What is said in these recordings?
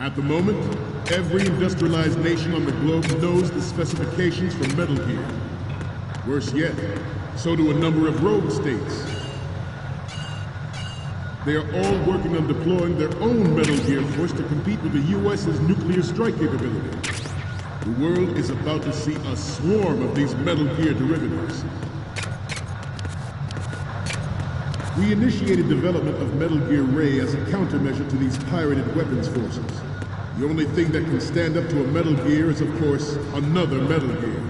At the moment, every industrialized nation on the globe knows the specifications for Metal Gear. Worse yet, so do a number of rogue states. They are all working on deploying their own Metal Gear force to compete with the U.S.'s nuclear strike capability. The world is about to see a swarm of these Metal Gear derivatives. We initiated development of Metal Gear Ray as a countermeasure to these pirated weapons forces. The only thing that can stand up to a Metal Gear is, of course, another Metal Gear.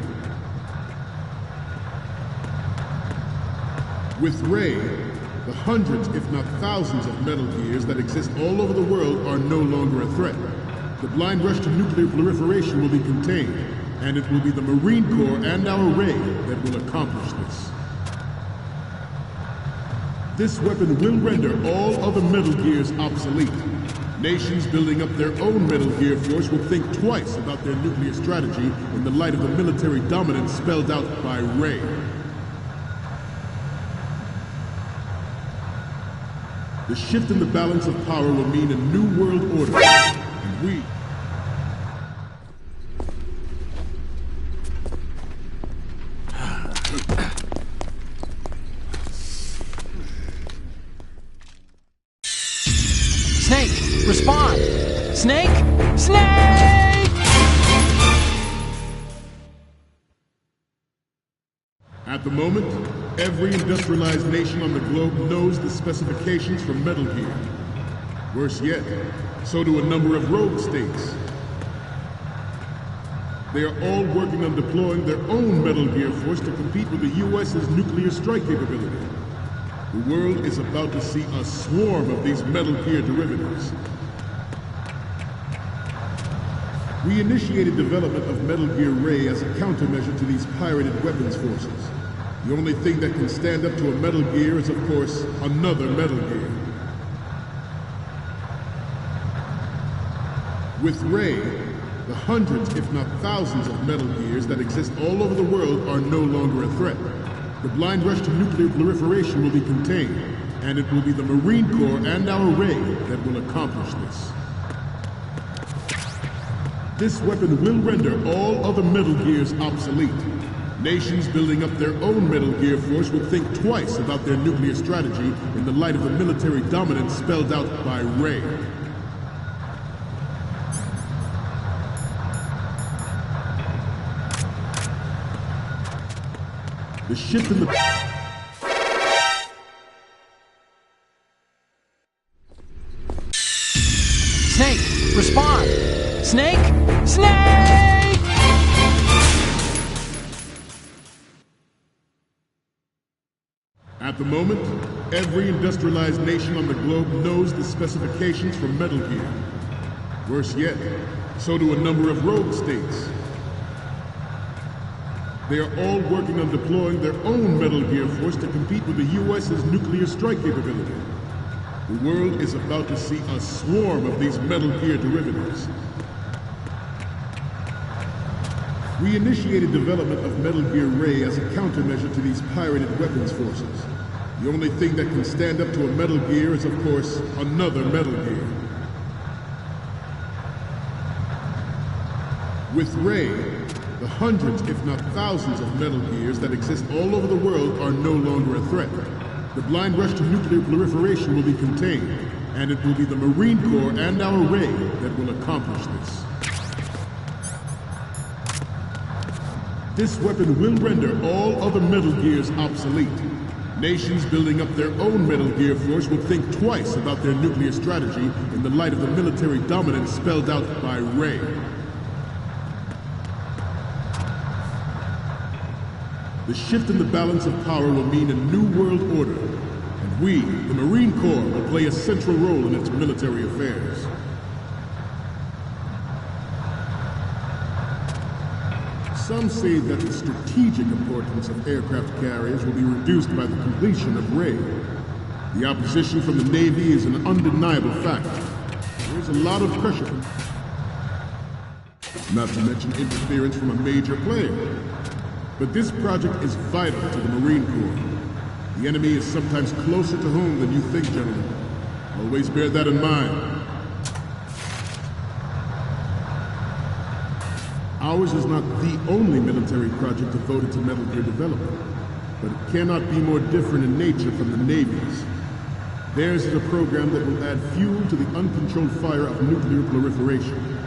With Ray, the hundreds, if not thousands, of Metal Gears that exist all over the world are no longer a threat. The blind rush to nuclear proliferation will be contained, and it will be the Marine Corps and our Ray that will accomplish this. This weapon will render all other Metal Gears obsolete. Nations building up their own Metal Gear force will think twice about their nuclear strategy in the light of the military dominance spelled out by Ray. The shift in the balance of power will mean a new world order, and we... Snake, respond! Snake! Snake! At the moment, every industrialized nation on the globe knows the specifications for Metal Gear. Worse yet, so do a number of rogue states. They are all working on deploying their own Metal Gear force to compete with the U.S.'s nuclear strike capability. The world is about to see a swarm of these Metal Gear derivatives. We initiated development of Metal Gear Ray as a countermeasure to these pirated weapons forces. The only thing that can stand up to a Metal Gear is, of course, another Metal Gear. With Ray, the hundreds, if not thousands, of Metal Gears that exist all over the world are no longer a threat. The blind rush to nuclear proliferation will be contained, and it will be the Marine Corps and our Ray that will accomplish this. This weapon will render all other Metal Gears obsolete. Nations building up their own Metal Gear force will think twice about their nuclear strategy in the light of the military dominance spelled out by Ray. The shift in the... Snake, respond! Snake! Snake! At the moment, every industrialized nation on the globe knows the specifications for Metal Gear. Worse yet, so do a number of rogue states. They are all working on deploying their own Metal Gear force to compete with the U.S.'s nuclear strike capability. The world is about to see a swarm of these Metal Gear derivatives. We initiated development of Metal Gear Ray as a countermeasure to these pirated weapons forces. The only thing that can stand up to a Metal Gear is, of course, another Metal Gear. With Ray, the hundreds, if not thousands, of Metal Gears that exist all over the world are no longer a threat. The blind rush to nuclear proliferation will be contained, and it will be the Marine Corps and our Ray that will accomplish this. This weapon will render all other Metal Gears obsolete. Nations building up their own Metal Gear force will think twice about their nuclear strategy in the light of the military dominance spelled out by Ray. The shift in the balance of power will mean a new world order, and we, the Marine Corps, will play a central role in its military affairs. Some say that the strategic importance of aircraft carriers will be reduced by the completion of Ray. The opposition from the Navy is an undeniable fact. There's a lot of pressure, not to mention interference from a major player. But this project is vital to the Marine Corps. The enemy is sometimes closer to home than you think, gentlemen. Always bear that in mind. Ours is not the only military project devoted to Metal Gear development, but it cannot be more different in nature from the Navy's. Theirs is a program that will add fuel to the uncontrolled fire of nuclear proliferation.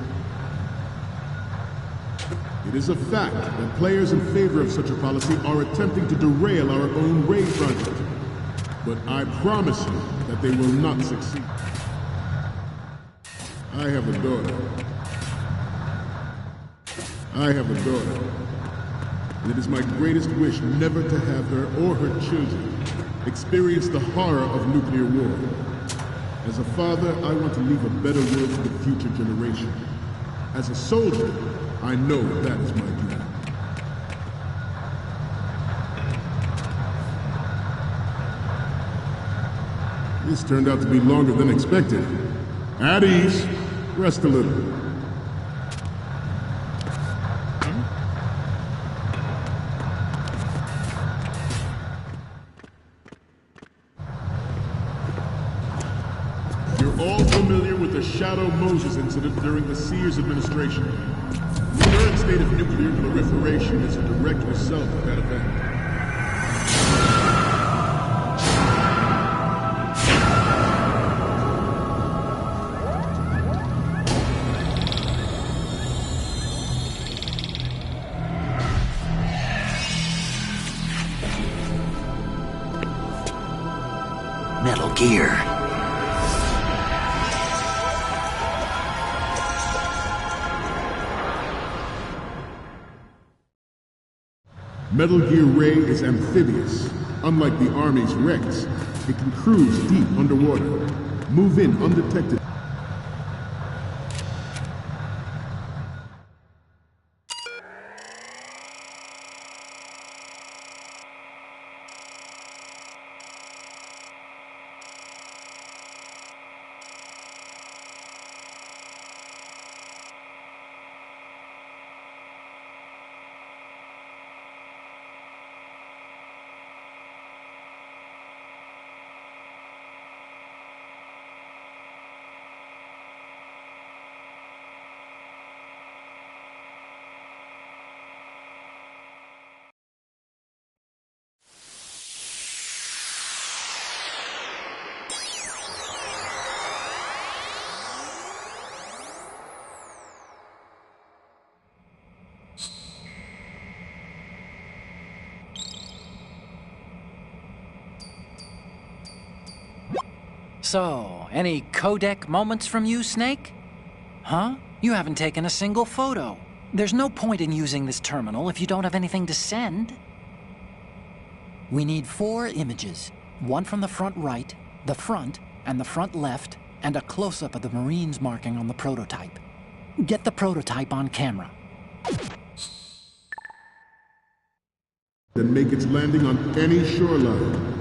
It is a fact that players in favor of such a policy are attempting to derail our own Ray project. But I promise you that they will not succeed. I have a daughter. I have a daughter. And it is my greatest wish never to have her or her children experience the horror of nuclear war. As a father, I want to leave a better world for the future generation. As a soldier, I know that is my duty. This turned out to be longer than expected. At ease. Rest a little. You're all familiar with the Shadow Moses incident during the Sears administration. The current state of nuclear proliferation is a direct result of that event. Metal Gear. Metal Gear Ray is amphibious. Unlike the Army's Rex, it can cruise deep underwater, move in undetected. So, any codec moments from you, Snake? Huh? You haven't taken a single photo. There's no point in using this terminal if you don't have anything to send. We need 4 images. One from the front right, the front, and the front left, and a close-up of the Marines marking on the prototype. Get the prototype on camera. Then make its landing on any shoreline.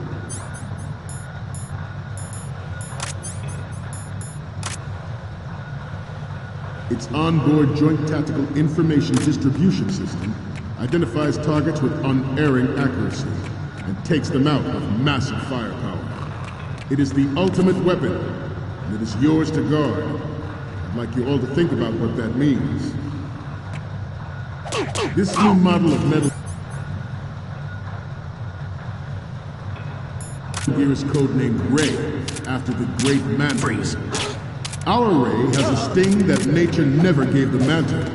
Its onboard Joint Tactical Information Distribution System identifies targets with unerring accuracy and takes them out of massive firepower. It is the ultimate weapon, and it is yours to guard. I'd like you all to think about what that means. This new model of Metal Gear is codenamed Ray, after the great Mantis. Our Ray has a sting that nature never gave the Manta.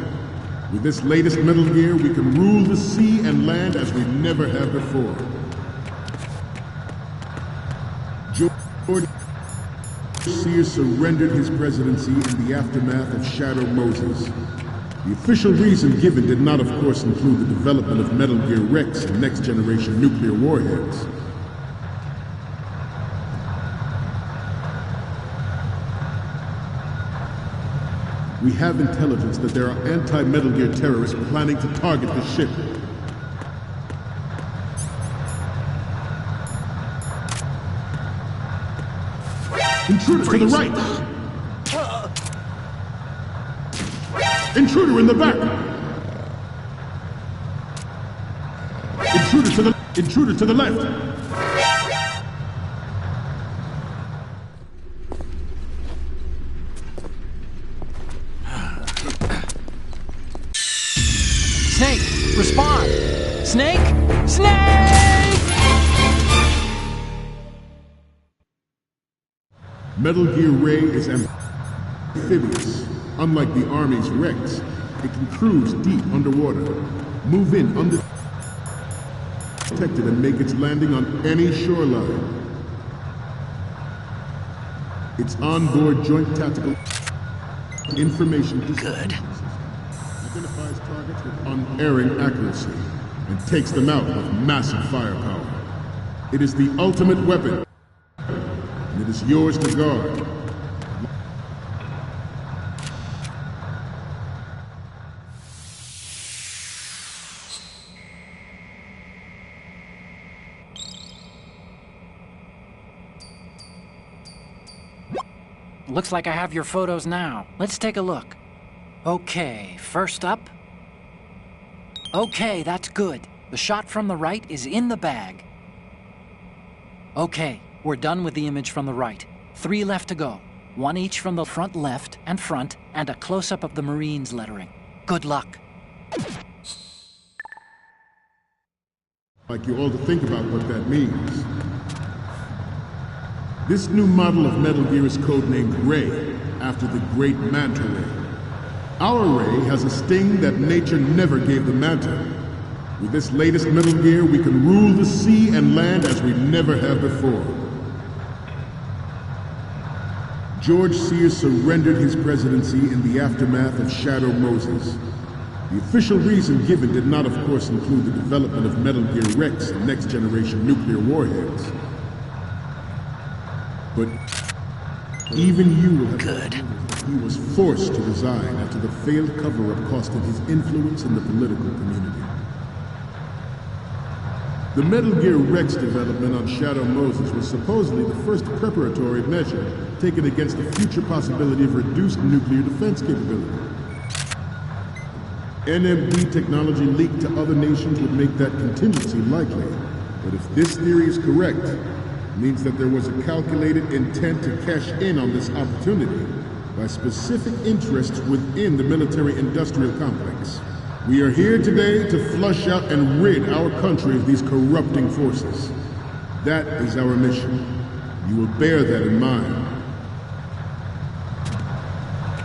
With this latest Metal Gear, we can rule the sea and land as we never have before. George Sears surrendered his presidency in the aftermath of Shadow Moses. The official reason given did not, of course, include the development of Metal Gear Rex and next-generation nuclear warheads. We have intelligence that there are anti-Metal Gear terrorists planning to target the ship. Intruder to the right! Intruder in the back! Intruder to the left! Snake, respond! Snake? Snake! Metal Gear Ray is amphibious. Unlike the Army's Rex, it can cruise deep underwater, move in undetected, and make its landing on any shoreline. Its onboard joint tactical information Good. identifies targets with unerring accuracy and takes them out with massive firepower. It is the ultimate weapon, and it is yours to guard. Looks like I have your photos now. Let's take a look. Okay, first up. Okay, that's good. The shot from the right is in the bag. Okay, we're done with the image from the right. 3 left to go. 1 each from the front left and front, and a close-up of the Marines lettering. Good luck. I'd like you all to think about what that means. This new model of Metal Gear is codenamed Ray, after the great Manta Ray. Our Ray has a sting that nature never gave the Manta. With this latest Metal Gear, we can rule the sea and land as we never have before. George Sears surrendered his presidency in the aftermath of Shadow Moses. The official reason given did not, of course, include the development of Metal Gear Rex and next-generation nuclear warheads. But even you will have Good. he was forced to resign after the failed cover-up costed his influence in the political community. The Metal Gear Rex development on Shadow Moses was supposedly the first preparatory measure taken against the future possibility of reduced nuclear defense capability. NMD technology leaked to other nations would make that contingency likely. But if this theory is correct, it means that there was a calculated intent to cash in on this opportunity by specific interests within the military-industrial complex. We are here today to flush out and rid our country of these corrupting forces. That is our mission. You will bear that in mind.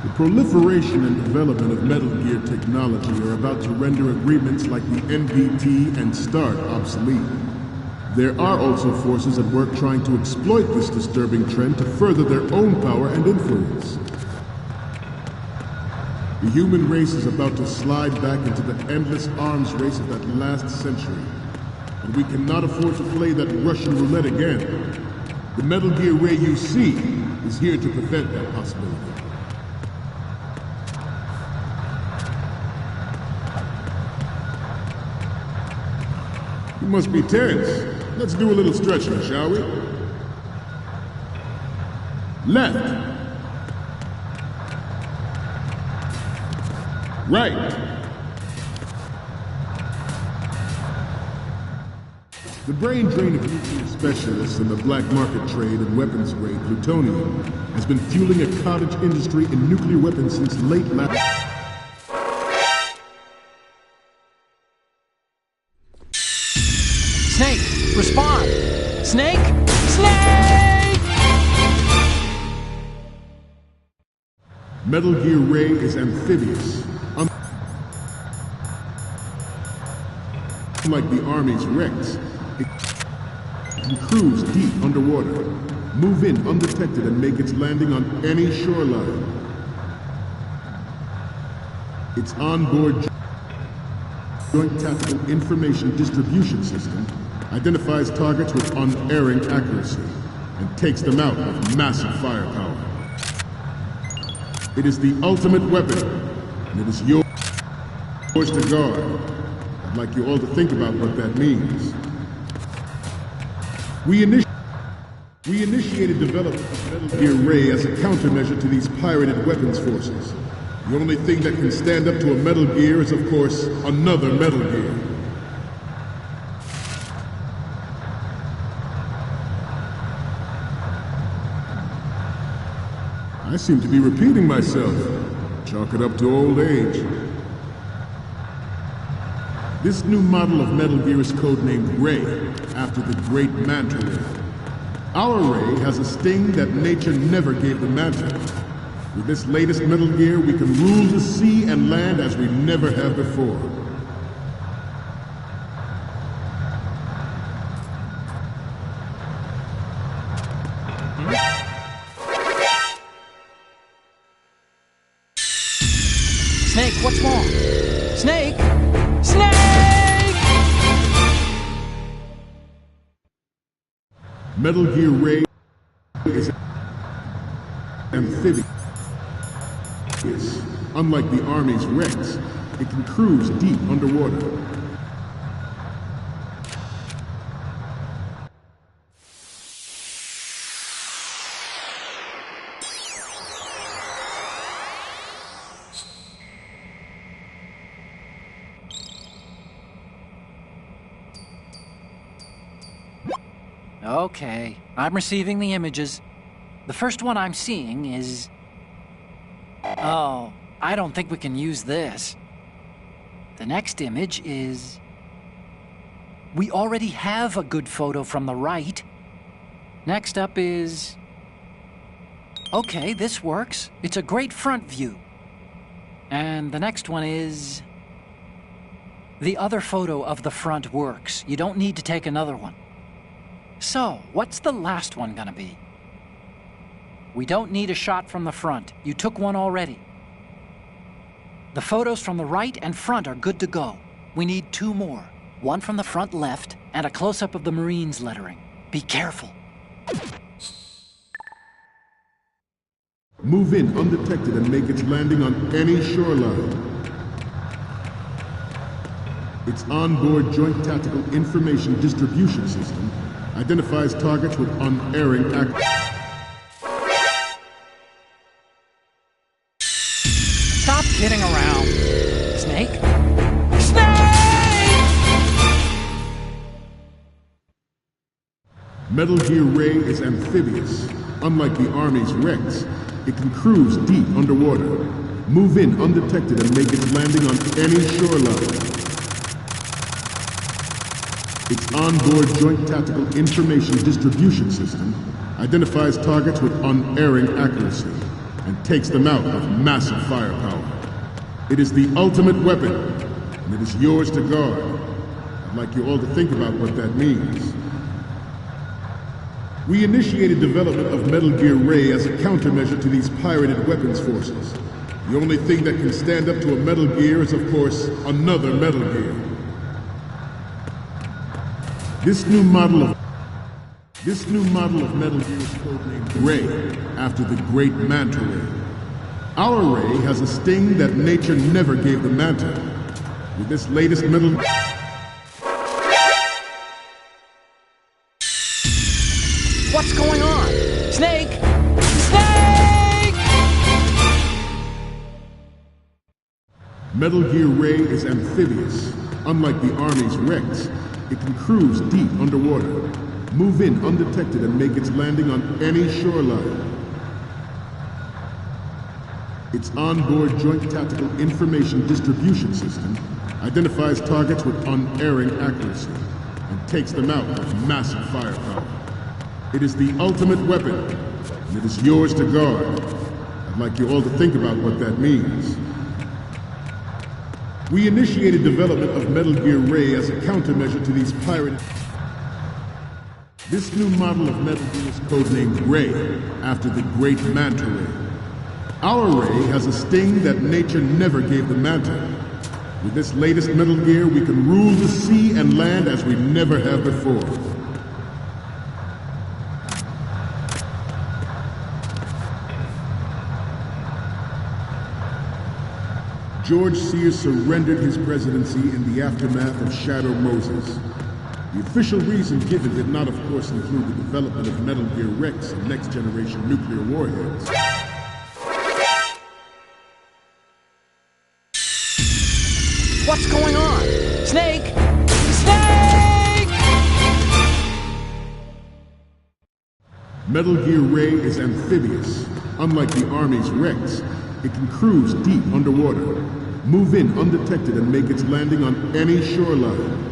The proliferation and development of Metal Gear technology are about to render agreements like the NPT and START obsolete. There are also forces at work trying to exploit this disturbing trend to further their own power and influence. The human race is about to slide back into the endless arms race of that last century. And we cannot afford to play that Russian roulette again. The Metal Gear Ray you see is here to prevent that possibility. You must be tense. Let's do a little stretching, shall we? Left. Right. The brain drain of nuclear specialists in the black market trade in weapons-grade plutonium has been fueling a cottage industry in nuclear weapons since late last... Snake, respond! Snake? Snake! Metal Gear Ray is amphibious. Unlike the Army's Rex, it can cruise deep underwater, move in undetected, and make its landing on any shoreline. Its onboard joint tactical information distribution system identifies targets with unerring accuracy and takes them out with massive firepower. It is the ultimate weapon, and it is yours to guard. I'd like you all to think about what that means. We initiated development of Metal Gear Ray as a countermeasure to these pirated weapons forces. The only thing that can stand up to a Metal Gear is, of course, another Metal Gear. I seem to be repeating myself. Chalk it up to old age. This new model of Metal Gear is codenamed Ray, after the great Manta Ray. Our Ray has a sting that nature never gave the Manta. With this latest Metal Gear, we can rule the sea and land as we never have before. Snake, what's wrong? Snake! Snake! Metal Gear Ray is amphibious. Unlike the Army's Rex, it can cruise deep underwater. Okay, I'm receiving the images. The first one I'm seeing is... Oh, I don't think we can use this. The next image is... We already have a good photo from the right. Next up is... Okay, this works. It's a great front view. And the next one is... The other photo of the front works. You don't need to take another one. So, what's the last one gonna be? We don't need a shot from the front. You took one already. The photos from the right and front are good to go. We need 2 more. One from the front left, and a close-up of the Marines lettering. Be careful. Move in undetected and make its landing on any shoreline. Its onboard Joint Tactical Information Distribution System identifies targets with unerring accuracy. Stop kidding around. Snake? Snake! Metal Gear Ray is amphibious. Unlike the Army's Rex, it can cruise deep underwater. Move in undetected and make its landing on any shoreline. Its onboard Joint Tactical Information Distribution System identifies targets with unerring accuracy and takes them out with massive firepower. It is the ultimate weapon, and it is yours to guard. I'd like you all to think about what that means. We initiated development of Metal Gear Ray as a countermeasure to these pirated weapons forces. The only thing that can stand up to a Metal Gear is, of course, another Metal Gear. This new model of Metal Gear is codenamed Ray, after the great Manta Ray. Our Ray has a sting that nature never gave the Manta. With this latest Metal... What's going on? Snake! Snake! Metal Gear Ray is amphibious. Unlike the Army's Rex, it can cruise deep underwater. Move in undetected and make its landing on any shoreline. Its onboard Joint Tactical Information Distribution System identifies targets with unerring accuracy and takes them out with massive firepower. It is the ultimate weapon, and it is yours to guard. I'd like you all to think about what that means. We initiated development of Metal Gear Ray as a countermeasure to these pirated... This new model of Metal Gear is codenamed Ray, after the great Manta Ray. Our Ray has a sting that nature never gave the Manta. With this latest Metal Gear, we can rule the sea and land as we never have before. George Sears surrendered his presidency in the aftermath of Shadow Moses. The official reason given did not, of course, include the development of Metal Gear Rex and next-generation nuclear warheads. What's going on? Snake! Snake! Metal Gear Ray is amphibious. Unlike the Army's Rex, it can cruise deep underwater. Move in undetected and make its landing on any shoreline.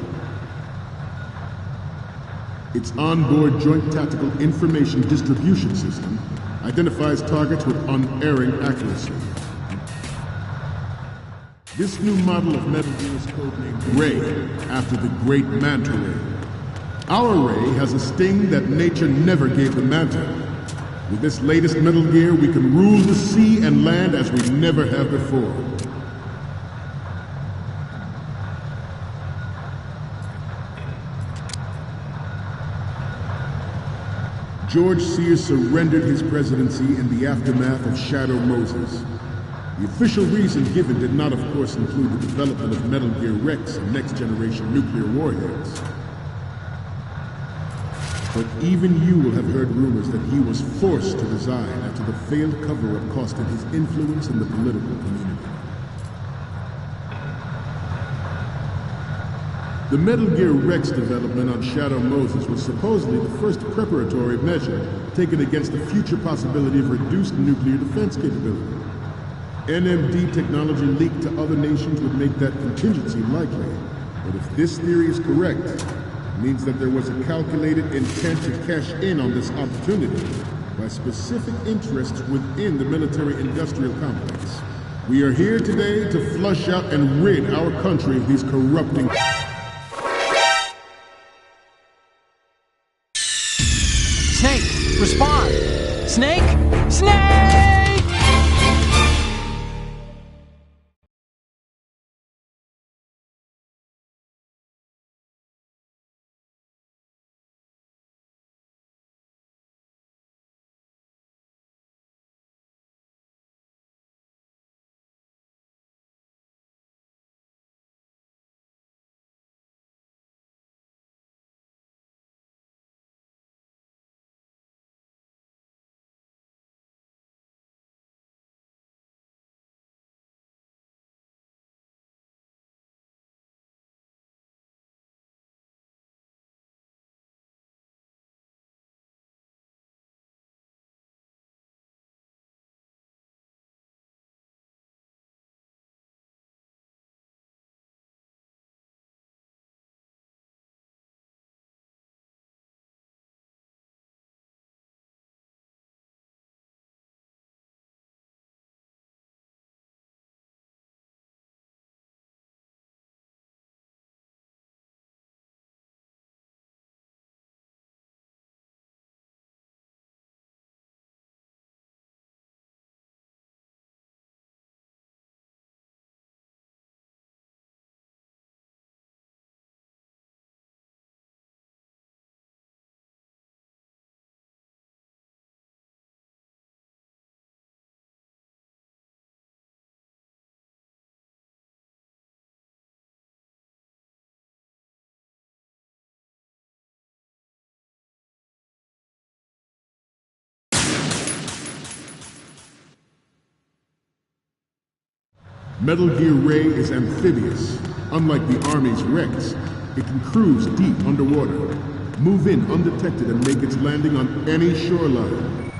Its onboard Joint Tactical Information Distribution System identifies targets with unerring accuracy. This new model of Metal Gear is codenamed Ray, after the great Manta Ray. Our Ray has a sting that nature never gave the Manta. With this latest Metal Gear, we can rule the sea and land as we never have before. George Sears surrendered his presidency in the aftermath of Shadow Moses. The official reason given did not, of course, include the development of Metal Gear Rex and next-generation nuclear warheads. But even you will have heard rumors that he was forced to resign after the failed cover-up cost him his influence in the political community. The Metal Gear Rex development on Shadow Moses was supposedly the first preparatory measure taken against the future possibility of reduced nuclear defense capability. NMD technology leaked to other nations would make that contingency likely. But if this theory is correct, it means that there was a calculated intent to cash in on this opportunity by specific interests within the military-industrial complex. We are here today to flush out and rid our country of these corrupting... Snake, respond! Snake! Snake! Metal Gear Ray is amphibious. Unlike the Army's Rex, it can cruise deep underwater, move in undetected and make its landing on any shoreline.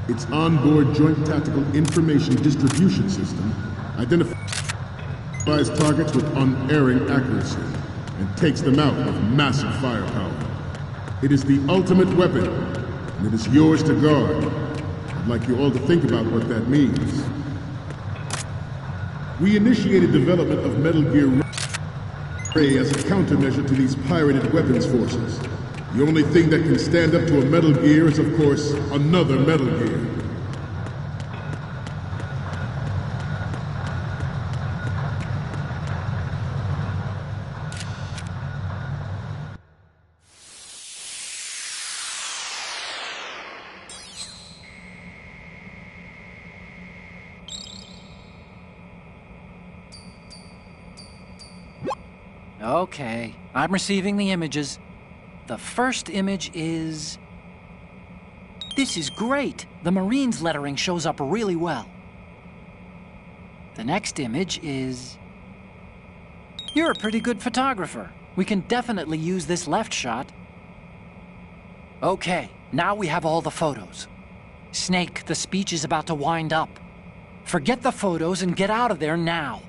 Its onboard Joint Tactical Information Distribution System identifies targets with unerring accuracy and takes them out with massive firepower. It is the ultimate weapon, and it is yours to guard. I'd like you all to think about what that means. We initiated development of Metal Gear Ray as a countermeasure to these pirated weapons forces. The only thing that can stand up to a Metal Gear is, of course, another Metal Gear. Okay, I'm receiving the images. The first image is... This is great! The Marines lettering shows up really well. The next image is... You're a pretty good photographer. We can definitely use this left shot. Okay, now we have all the photos. Snake, the speech is about to wind up. Forget the photos and get out of there now.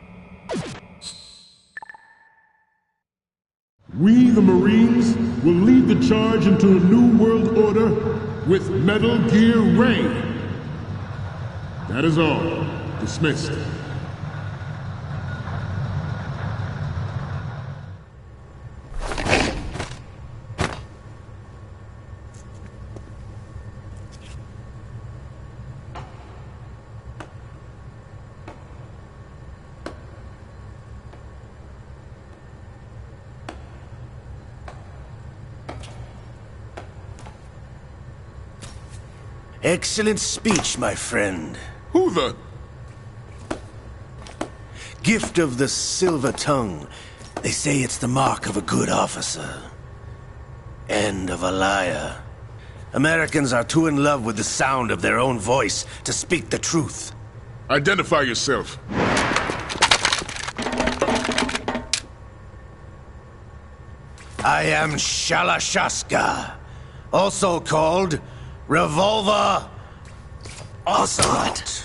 We, the Marines, will lead the charge into a new world order with Metal Gear Ray. That is all. Dismissed. Excellent speech, my friend. Who the... Gift of the silver tongue. They say it's the mark of a good officer. And of a liar. Americans are too in love with the sound of their own voice to speak the truth. Identify yourself. I am Shalashaska, also called Revolver Ocelot.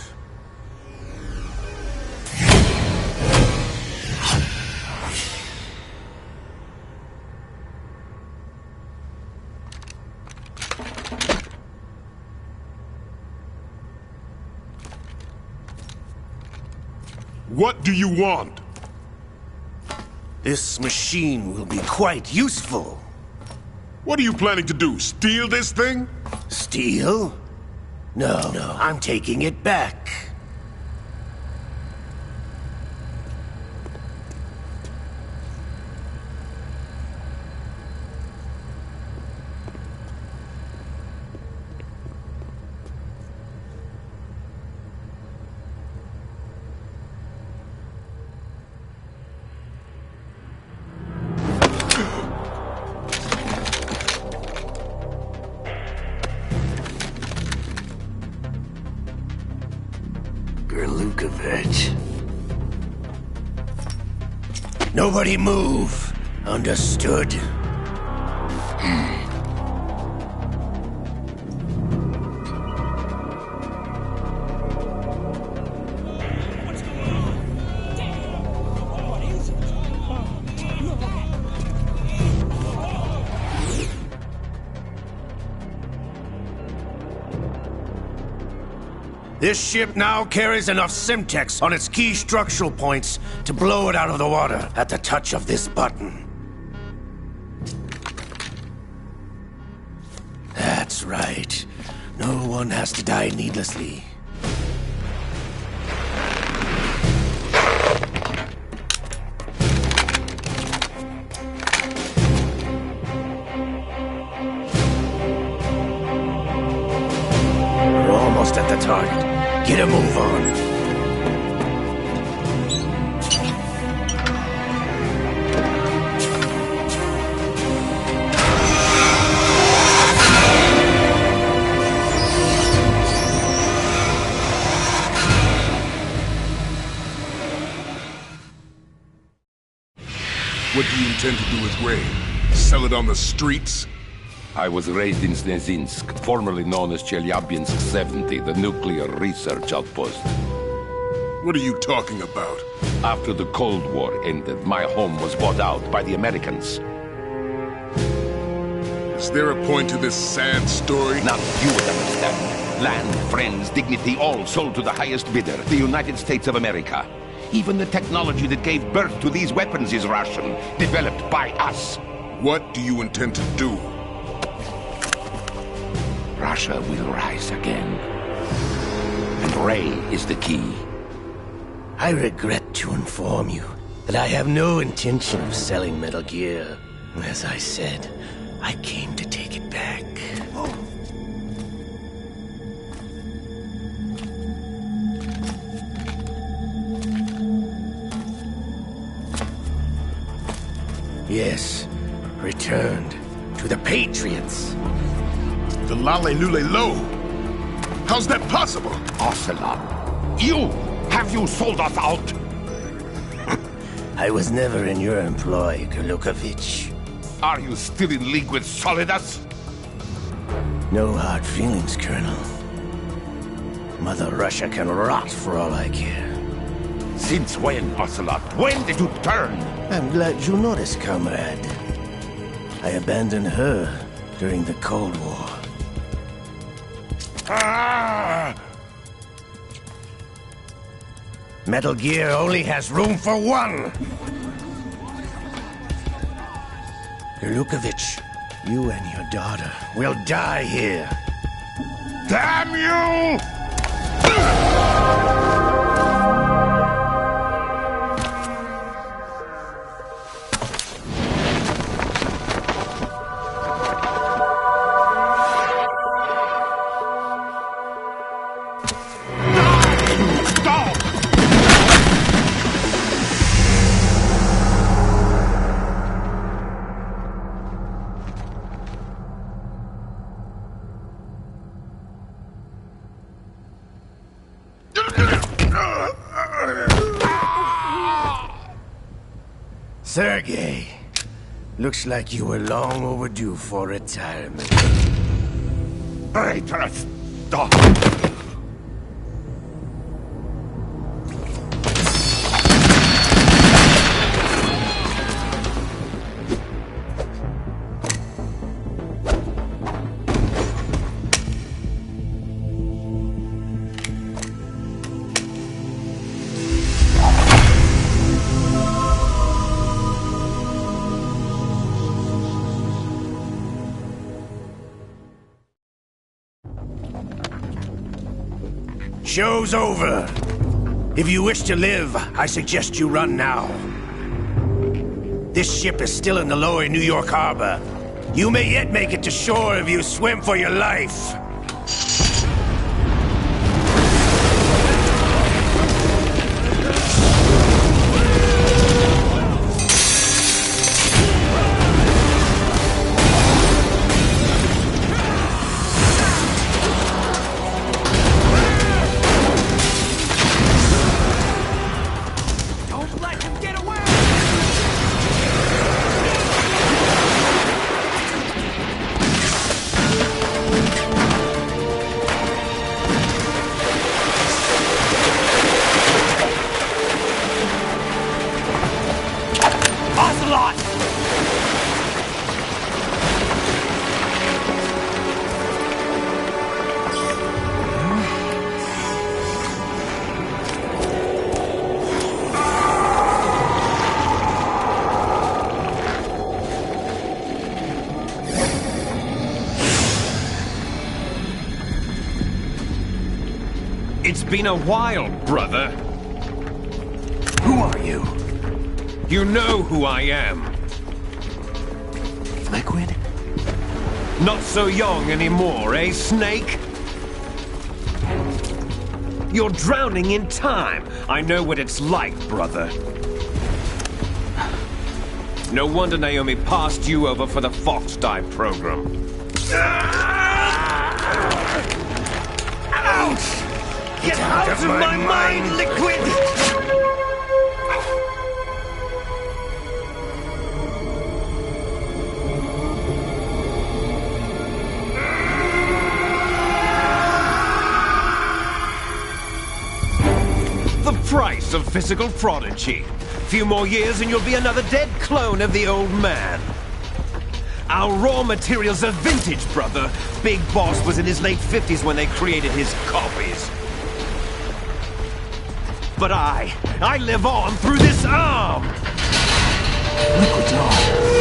What do you want? This machine will be quite useful. What are you planning to do? Steal this thing? Steal? No, I'm taking it back. Nobody move. Understood? This ship now carries enough Simtex on its key structural points to blow it out of the water at the touch of this button. That's right. No one has to die needlessly. We're almost at the target. Get a move on. What do you intend to do with Ray? Sell it on the streets? I was raised in Snezinsk, formerly known as Chelyabinsk 70, the nuclear research outpost. What are you talking about? After the Cold War ended, my home was bought out by the Americans. Is there a point to this sad story? Now you would understand. Land, friends, dignity, all sold to the highest bidder, the United States of America. Even the technology that gave birth to these weapons is Russian, developed by us. What do you intend to do? Russia will rise again. And Ray is the key. I regret to inform you that I have no intention of selling Metal Gear. As I said, I came to take it back. Yes, returned to the Patriots. The Lale Nule Lo? How's that possible? Ocelot, have you sold us out? I was never in your employ, Gurlukovich. Are you still in league with Solidus? No hard feelings, Colonel. Mother Russia can rot for all I care. Since when, Ocelot? When did you turn? I'm glad you noticed, comrade. I abandoned her during the Cold War. Ah! Metal Gear only has room for one! Lukovich, you and your daughter will die here. Damn you! Sergei, looks like you were long overdue for retirement. Traitorous! Stop! Show's over. If you wish to live, I suggest you run now. This ship is still in the lower New York harbor. You may yet make it to shore if you swim for your life. It's been a while, brother. Who are you? You know who I am. Liquid? Not so young anymore, eh, Snake? You're drowning in time. I know what it's like, brother. No wonder Naomi passed you over for the Fox Dive program. Ouch! Get out of my mind, Liquid! The price of physical prodigy. Few more years and you'll be another dead clone of the old man. Our raw materials are vintage, brother. Big Boss was in his late 50s when they created his copies. But I live on through this arm! Liquid's on.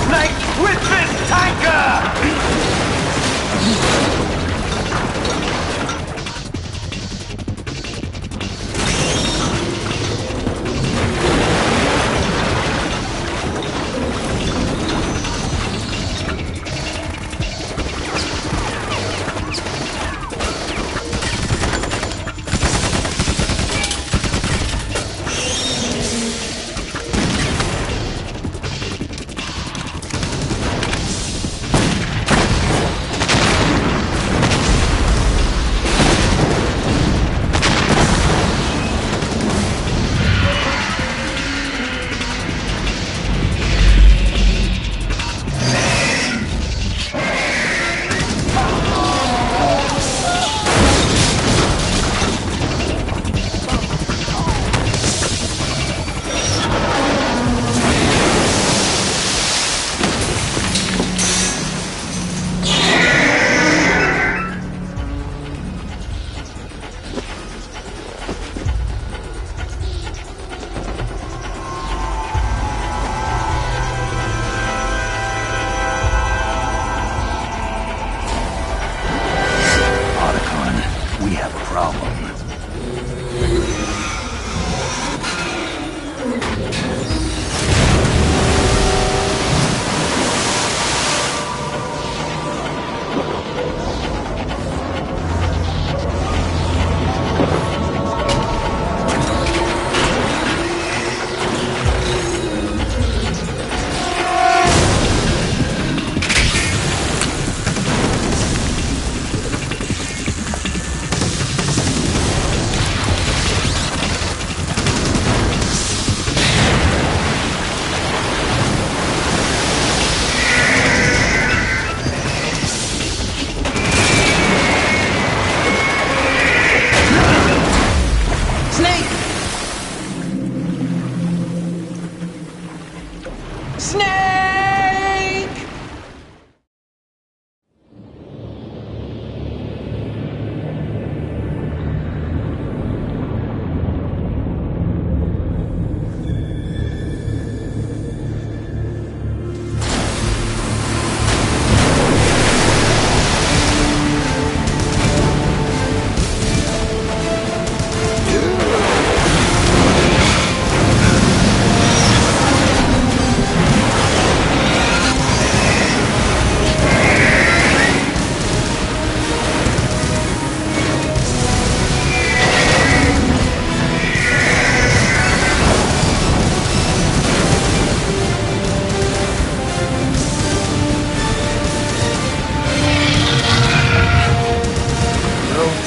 Snake with this tanker! We have a problem.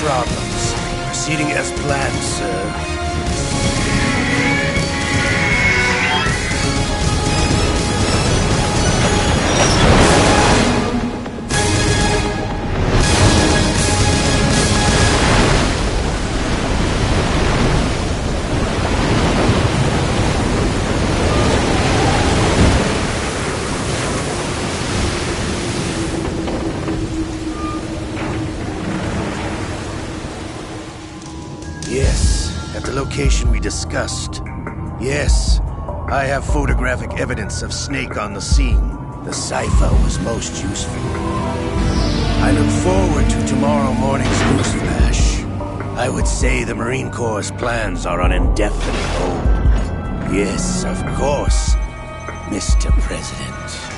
Problems. Proceeding as planned, sir. Yes, at the location we discussed. Yes, I have photographic evidence of Snake on the scene. The cipher was most useful. I look forward to tomorrow morning's news flash. I would say the Marine Corps' plans are on indefinite hold. Yes, of course, Mr. President.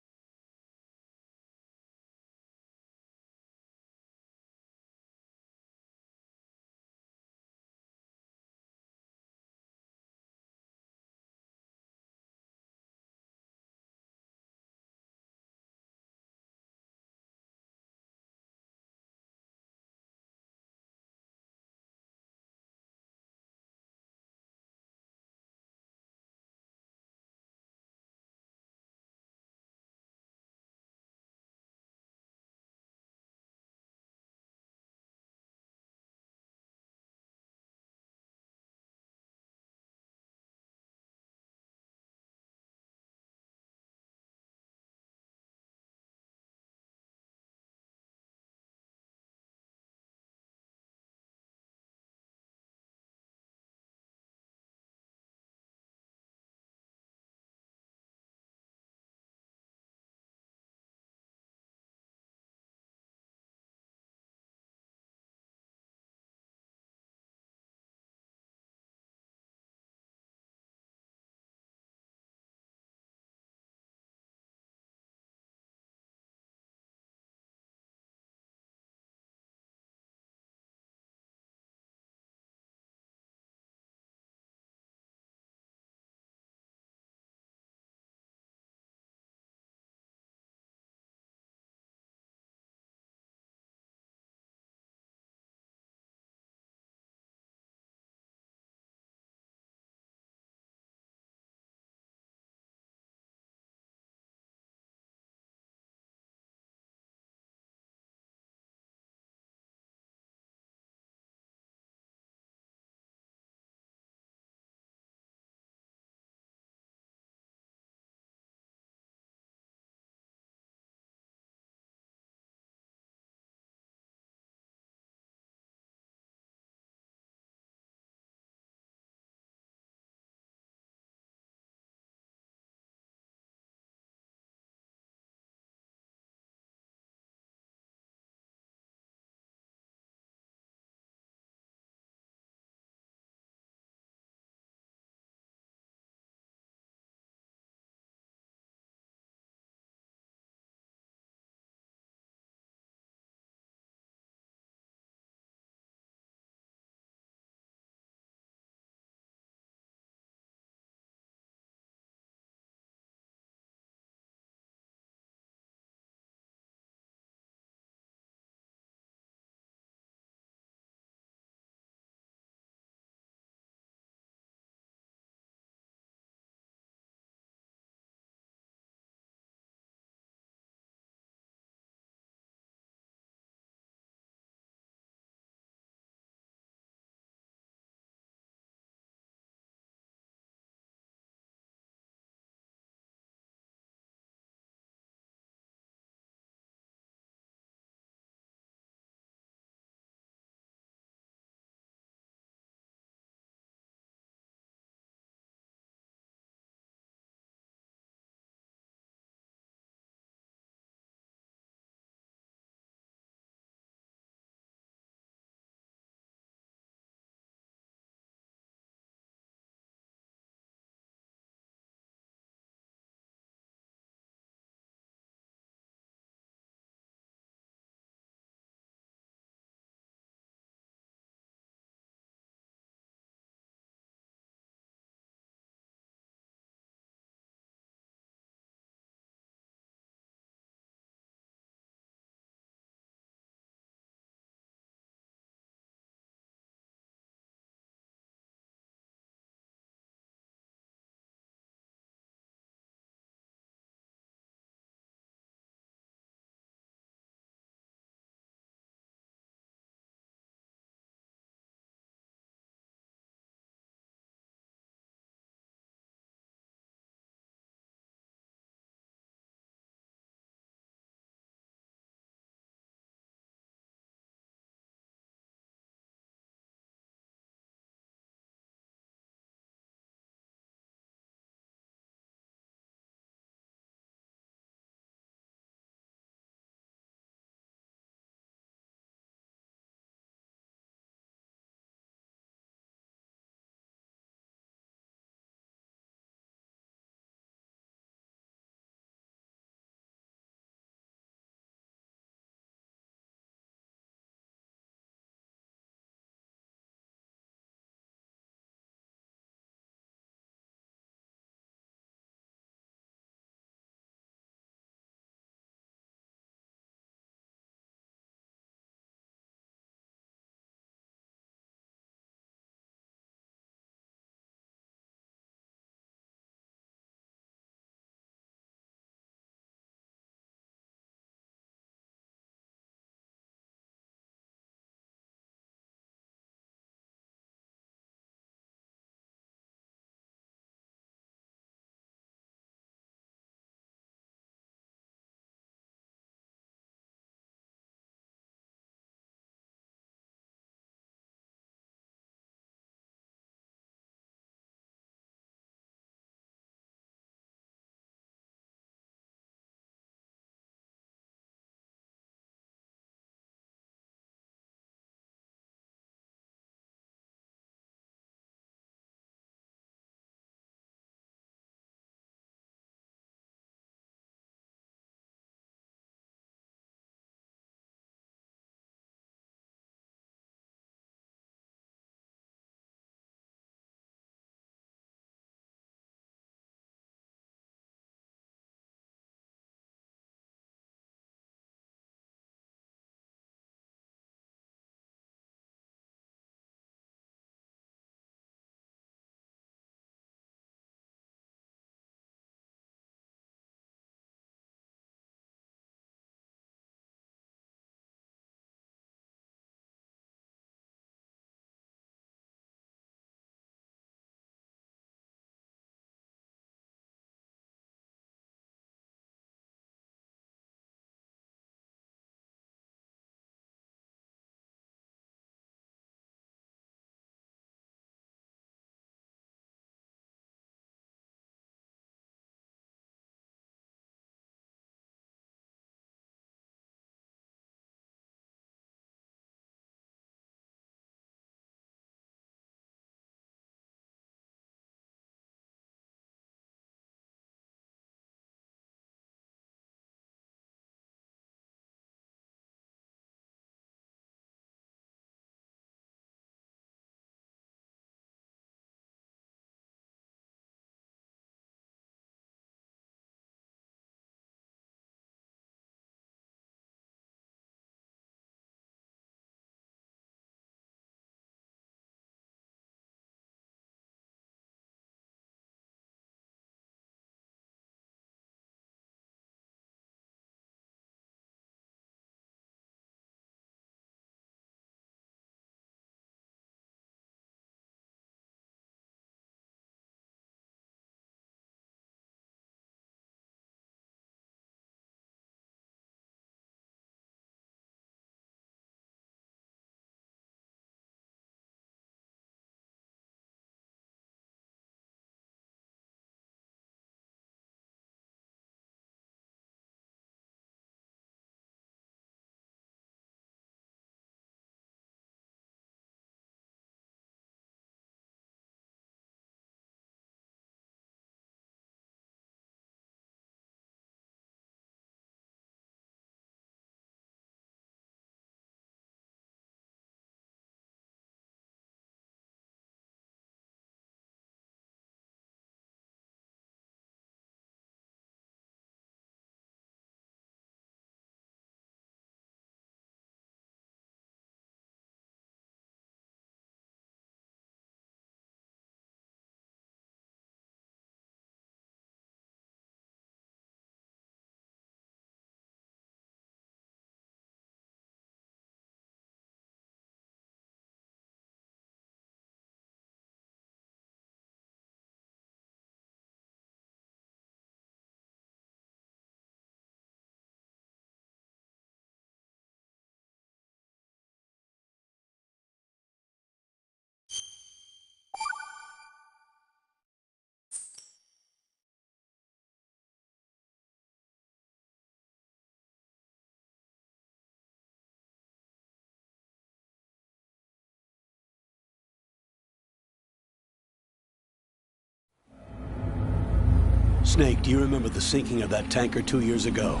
Snake, do you remember the sinking of that tanker 2 years ago?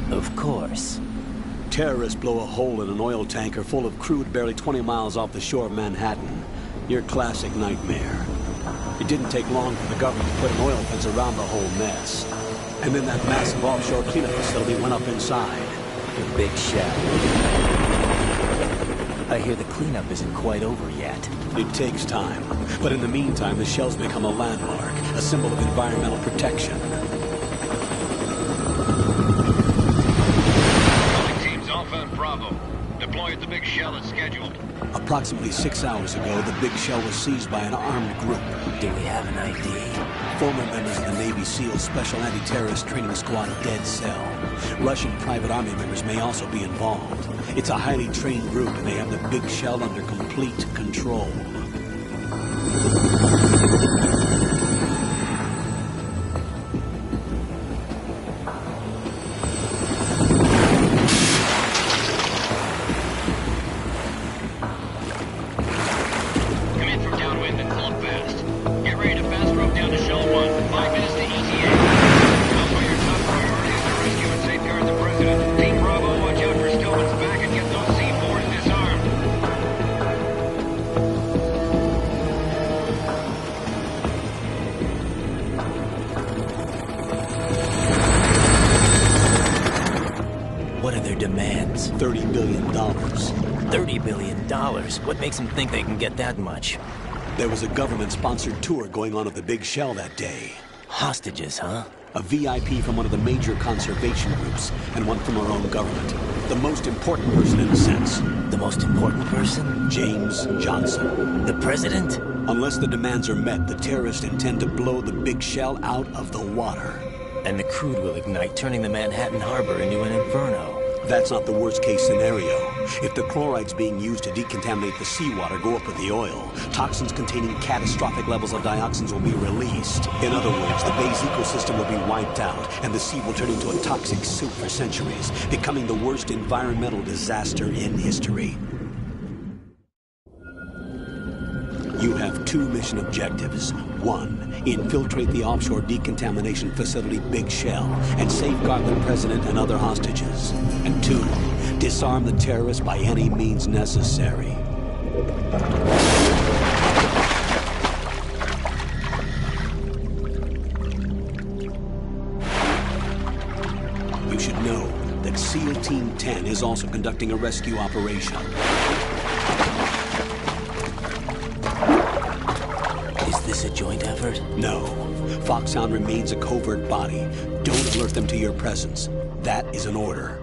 Of course. Terrorists blow a hole in an oil tanker full of crude barely 20 miles off the shore of Manhattan. Your classic nightmare. It didn't take long for the government to put an oil fence around the whole mess. And then that massive offshore cleanup facility went up inside. The big shell. I hear the cleanup isn't quite over yet. It takes time. But in the meantime, the shell's become a landmark, a symbol of environmental protection. Teams Alpha and Bravo. Deploy at the big shell as scheduled. Approximately 6 hours ago, the big shell was seized by an armed group. Do we have an ID? Former members of the Navy SEAL Special Anti-Terrorist Training Squad Dead Cell. Russian private army members may also be involved. It's a highly trained group, and they have the big shell under complete control. Demands? $30 billion. $30 billion? What makes them think they can get that much? There was a government-sponsored tour going on at the big shell that day. Hostages, huh? A VIP from one of the major conservation groups, and one from our own government. The most important person in a sense. The most important person? James Johnson. The president? Unless the demands are met, the terrorists intend to blow the big shell out of the water. And the crude will ignite, turning the Manhattan harbor into an inferno. That's not the worst-case scenario. If the chlorides being used to decontaminate the seawater go up with the oil, toxins containing catastrophic levels of dioxins will be released. In other words, the bay's ecosystem will be wiped out, and the sea will turn into a toxic soup for centuries, becoming the worst environmental disaster in history. You have 2 mission objectives. 1, infiltrate the offshore decontamination facility Big Shell and safeguard the president and other hostages. And 2, disarm the terrorists by any means necessary. You should know that SEAL Team 10 is also conducting a rescue operation. Is this a joint effort? No. Foxhound remains a covert body. Don't alert them to your presence. That is an order.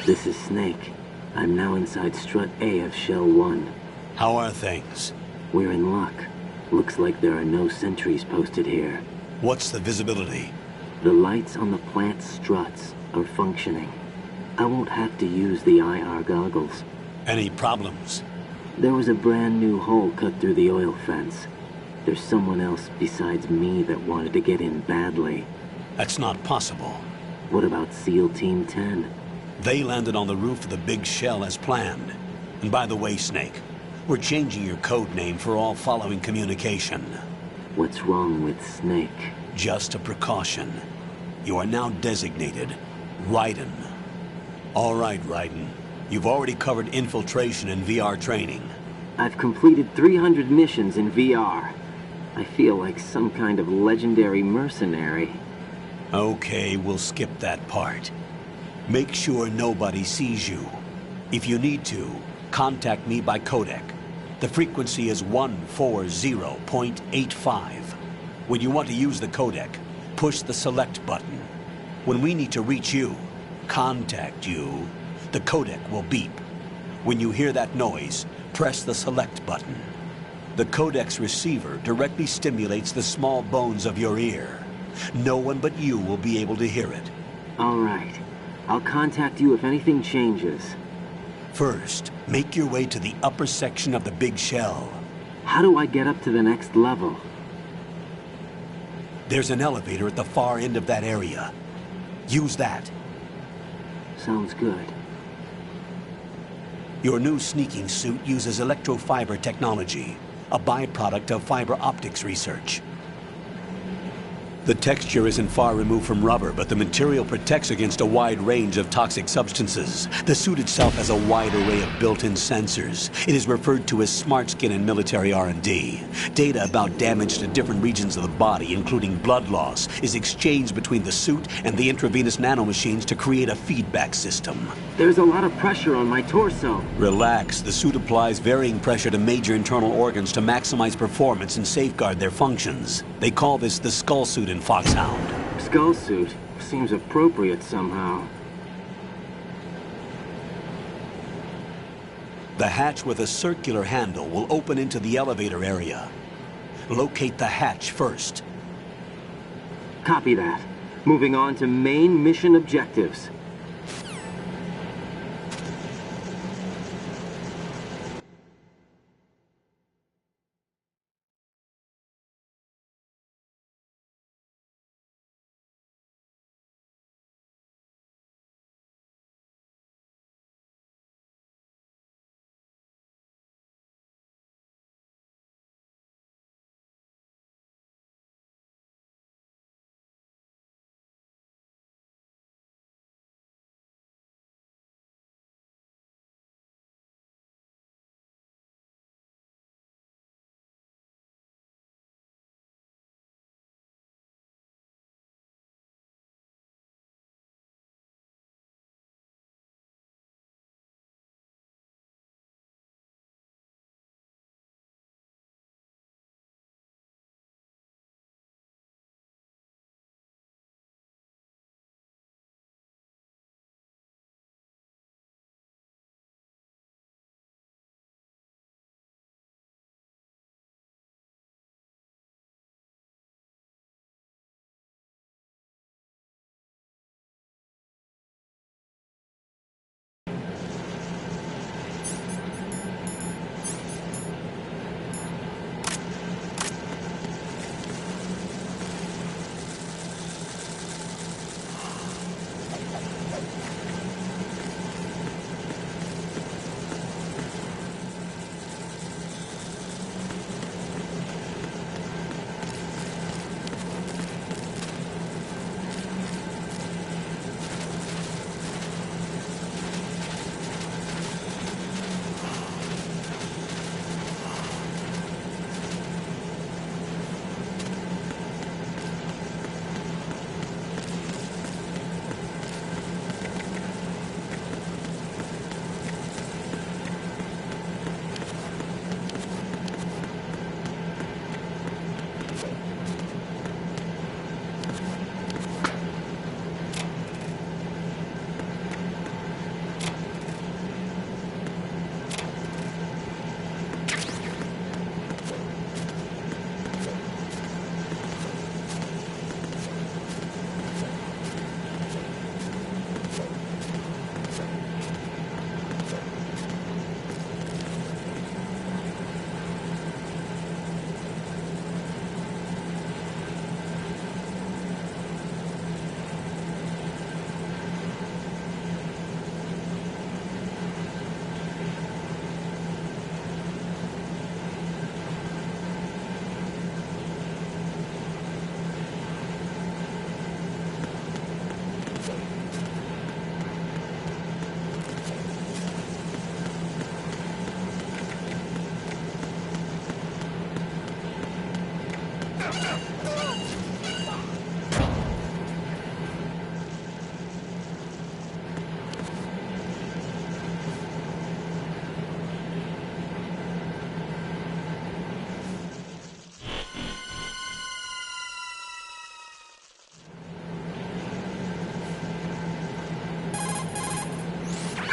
This is Snake. I'm now inside Strut A of Shell 1. How are things? We're in luck. Looks like there are no sentries posted here. What's the visibility? The lights on the plant's struts are functioning. I won't have to use the IR goggles. Any problems? There was a brand new hole cut through the oil fence. There's someone else besides me that wanted to get in badly. That's not possible. What about SEAL Team 10? They landed on the roof of the Big Shell as planned. And by the way, Snake, we're changing your code name for all following communication. What's wrong with Snake? Just a precaution. You are now designated Raiden. All right, Raiden. You've already covered infiltration and VR training. I've completed 300 missions in VR. I feel like some kind of legendary mercenary. Okay, we'll skip that part. Make sure nobody sees you. If you need to, contact me by codec. The frequency is 140.85. When you want to use the codec, push the select button. When we need to reach you, contact you, the codec will beep. When you hear that noise, press the select button. The codec's receiver directly stimulates the small bones of your ear. No one but you will be able to hear it. All right. I'll contact you if anything changes. First, make your way to the upper section of the Big Shell. How do I get up to the next level? There's an elevator at the far end of that area. Use that. Sounds good. Your new sneaking suit uses electrofiber technology. a byproduct of fiber optics research. The texture isn't far removed from rubber, but the material protects against a wide range of toxic substances. The suit itself has a wide array of built-in sensors. It is referred to as smart skin in military R&D. Data about damage to different regions of the body, including blood loss, is exchanged between the suit and the intravenous nanomachines to create a feedback system. There's a lot of pressure on my torso. Relax. The suit applies varying pressure to major internal organs to maximize performance and safeguard their functions. They call this the skull suit in Foxhound. Skull suit seems appropriate somehow. The hatch with a circular handle will open into the elevator area. Locate the hatch first. Copy that. Moving on to main mission objectives.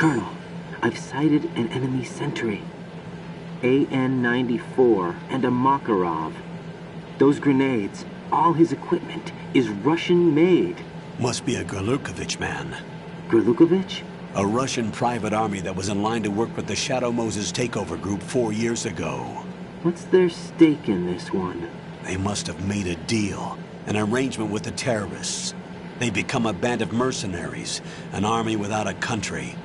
Colonel, I've sighted an enemy sentry. AN-94 and a Makarov. Those grenades, all his equipment, is Russian-made. Must be a Gorlukovich man. Gorlukovich? A Russian private army that was in line to work with the Shadow Moses takeover group 4 years ago. What's their stake in this one? They must have made a deal, an arrangement with the terrorists. They become a band of mercenaries, an army without a country.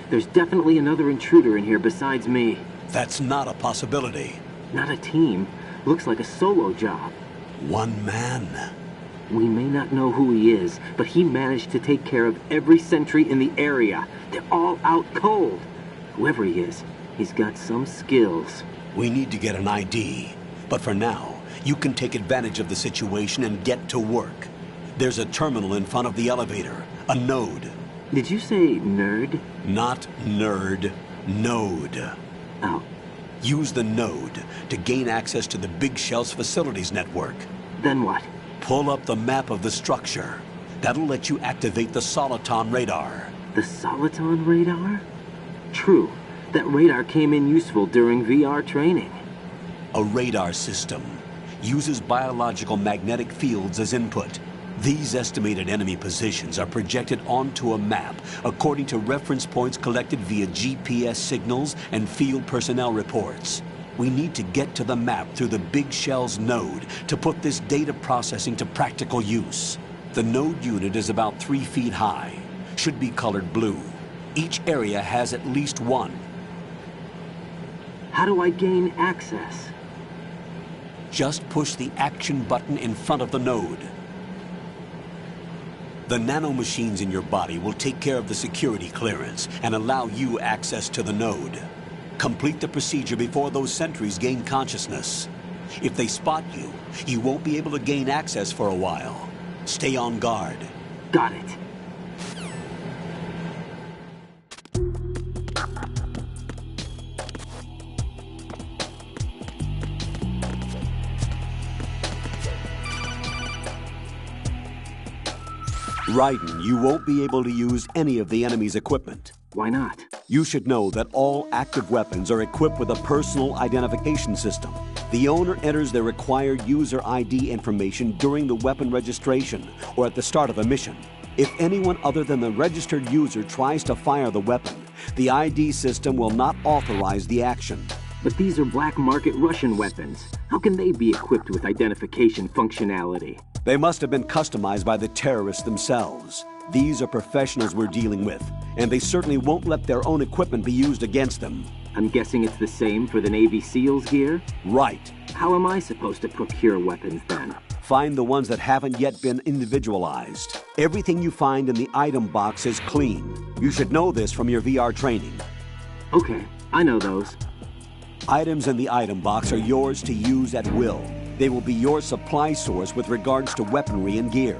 There's definitely another intruder in here besides me. That's not a possibility. Not a team. Looks like a solo job. One man. We may not know who he is, but he managed to take care of every sentry in the area. They're all out cold. Whoever he is, he's got some skills. We need to get an ID. But for now, you can take advantage of the situation and get to work. There's a terminal in front of the elevator. A node. Did you say nerd? Not nerd. Node. Oh. Use the node to gain access to the Big Shell's facilities network. Then what? Pull up the map of the structure. That'll let you activate the Soliton radar. The Soliton radar? True. That radar came in useful during VR training. A radar system uses biological magnetic fields as input. These estimated enemy positions are projected onto a map according to reference points collected via GPS signals and field personnel reports. We need to get to the map through the Big Shell's node to put this data processing to practical use. The node unit is about 3 feet high, should be colored blue. Each area has at least one. How do I gain access? Just push the action button in front of the node. The nanomachines in your body will take care of the security clearance and allow you access to the node. Complete the procedure before those sentries gain consciousness. If they spot you, you won't be able to gain access for a while. Stay on guard. Got it. Raiden, you won't be able to use any of the enemy's equipment. Why not? You should know that all active weapons are equipped with a personal identification system. The owner enters their required user ID information during the weapon registration or at the start of a mission. If anyone other than the registered user tries to fire the weapon, the ID system will not authorize the action. But these are black market Russian weapons. How can they be equipped with identification functionality? They must have been customized by the terrorists themselves. These are professionals we're dealing with, and they certainly won't let their own equipment be used against them. I'm guessing it's the same for the Navy SEALs gear? Right. How am I supposed to procure weapons then? Find the ones that haven't yet been individualized. Everything you find in the item box is clean. You should know this from your VR training. Okay, I know those. Items in the item box are yours to use at will. They will be your supply source with regards to weaponry and gear.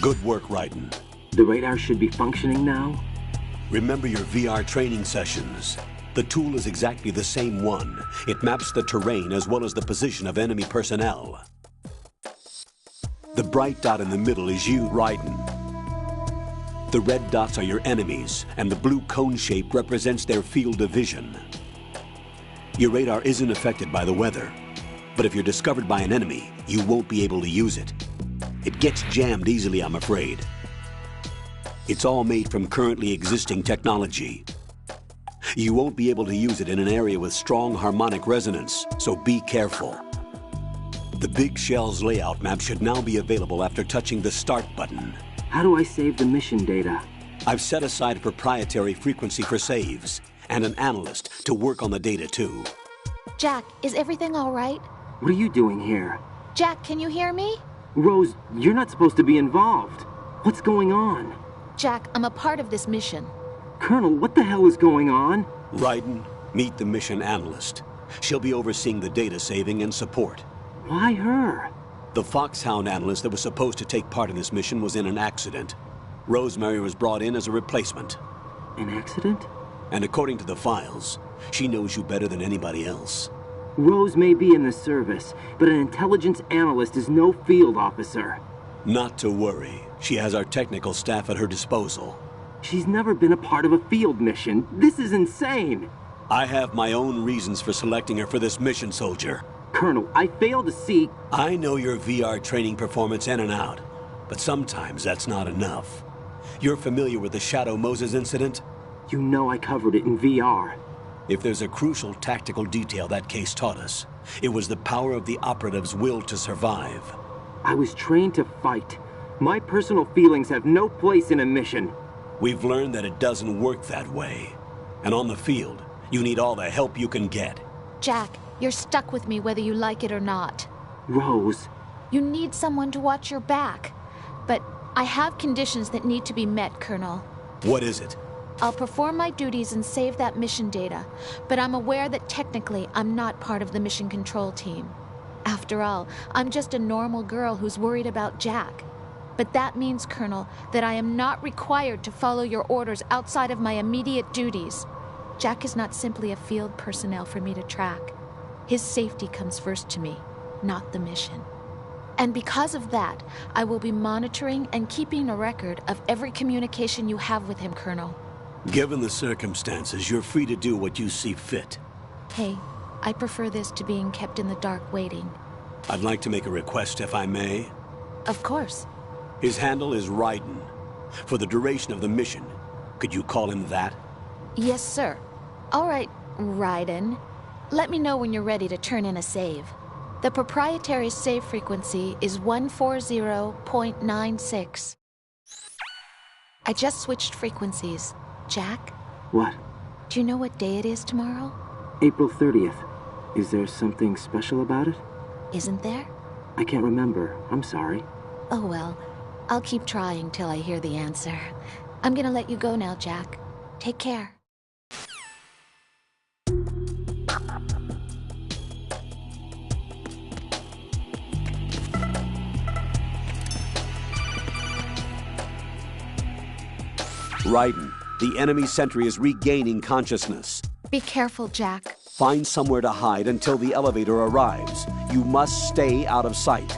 Good work, Raiden. The radar should be functioning now? Remember your VR training sessions. The tool is exactly the same one. It maps the terrain as well as the position of enemy personnel. The bright dot in the middle is you, Raiden. The red dots are your enemies, and the blue cone shape represents their field of vision. Your radar isn't affected by the weather, but if you're discovered by an enemy, you won't be able to use it. It gets jammed easily, I'm afraid. It's all made from currently existing technology. You won't be able to use it in an area with strong harmonic resonance, so be careful. The Big Shell's layout map should now be available after touching the Start button. How do I save the mission data? I've set aside a proprietary frequency for saves, and an analyst to work on the data too. Jack, is everything all right? What are you doing here? Jack, can you hear me? Rose, you're not supposed to be involved. What's going on? Jack, I'm a part of this mission. Colonel, what the hell is going on? Raiden, meet the mission analyst. She'll be overseeing the data saving and support. Why her? The Foxhound analyst that was supposed to take part in this mission was in an accident. Rosemary was brought in as a replacement. An accident? And according to the files, she knows you better than anybody else. Rose may be in the service, but an intelligence analyst is no field officer. Not to worry. She has our technical staff at her disposal. She's never been a part of a field mission. This is insane. I have my own reasons for selecting her for this mission, soldier. Colonel, I fail to see... I know your VR training performance in and out, but sometimes that's not enough. You're familiar with the Shadow Moses incident? You know I covered it in VR. If there's a crucial tactical detail that case taught us, it was the power of the operative's will to survive. I was trained to fight. My personal feelings have no place in a mission. We've learned that it doesn't work that way. And on the field, you need all the help you can get. Jack, you're stuck with me whether you like it or not. Rose. You need someone to watch your back. But I have conditions that need to be met, Colonel. What is it? I'll perform my duties and save that mission data, but I'm aware that technically I'm not part of the mission control team. After all, I'm just a normal girl who's worried about Jack. But that means, Colonel, that I am not required to follow your orders outside of my immediate duties. Jack is not simply a field personnel for me to track. His safety comes first to me, not the mission. And because of that, I will be monitoring and keeping a record of every communication you have with him, Colonel. Given the circumstances, you're free to do what you see fit. Hey, I prefer this to being kept in the dark waiting. I'd like to make a request, if I may. Of course. His handle is Raiden. For the duration of the mission, could you call him that? Yes, sir. All right, Raiden. Let me know when you're ready to turn in a save. The proprietary save frequency is 140.96. I just switched frequencies. Jack? What? Do you know what day it is tomorrow? April 30th. Is there something special about it? Isn't there? I can't remember. I'm sorry. Oh well, I'll keep trying till I hear the answer. I'm gonna let you go now, Jack. Take care. Raiden, the enemy sentry is regaining consciousness. Be careful, Jack. Find somewhere to hide until the elevator arrives. You must stay out of sight.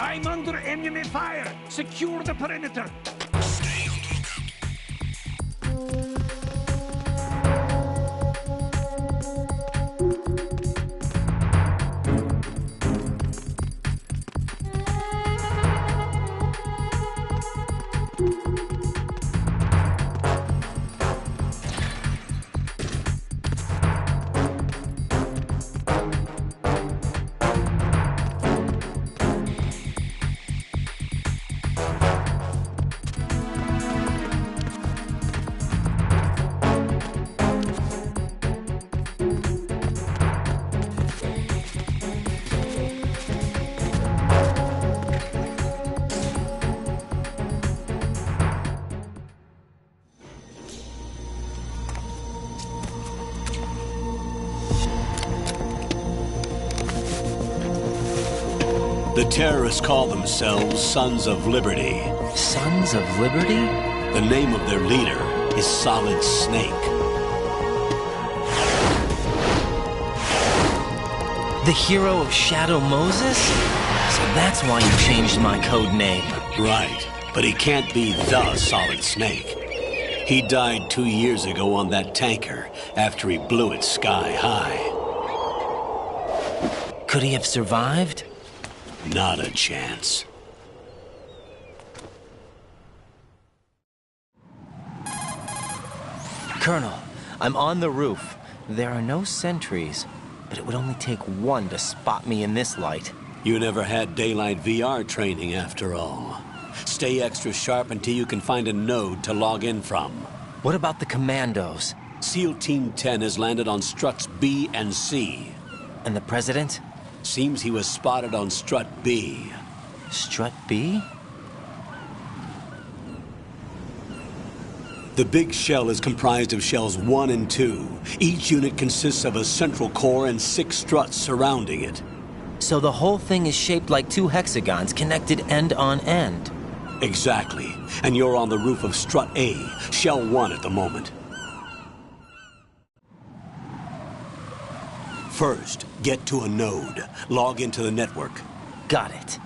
I'm under enemy fire. Secure the perimeter. Stay on lookout. The terrorists call themselves Sons of Liberty. Sons of Liberty? The name of their leader is Solid Snake. The hero of Shadow Moses? So that's why you changed my code name. Right, but he can't be the Solid Snake. He died 2 years ago on that tanker after he blew it sky high. Could he have survived? Not a chance. Colonel, I'm on the roof. There are no sentries, but it would only take one to spot me in this light. You never had daylight VR training after all. Stay extra sharp until you can find a node to log in from. What about the commandos? SEAL Team 10 has landed on struts B and C. And the president? Seems he was spotted on strut B. Strut B? The big shell is comprised of shells 1 and 2. Each unit consists of a central core and 6 struts surrounding it. So the whole thing is shaped like 2 hexagons connected end on end. Exactly. And you're on the roof of strut A, shell 1 at the moment. First, get to a node. Log into the network. Got it.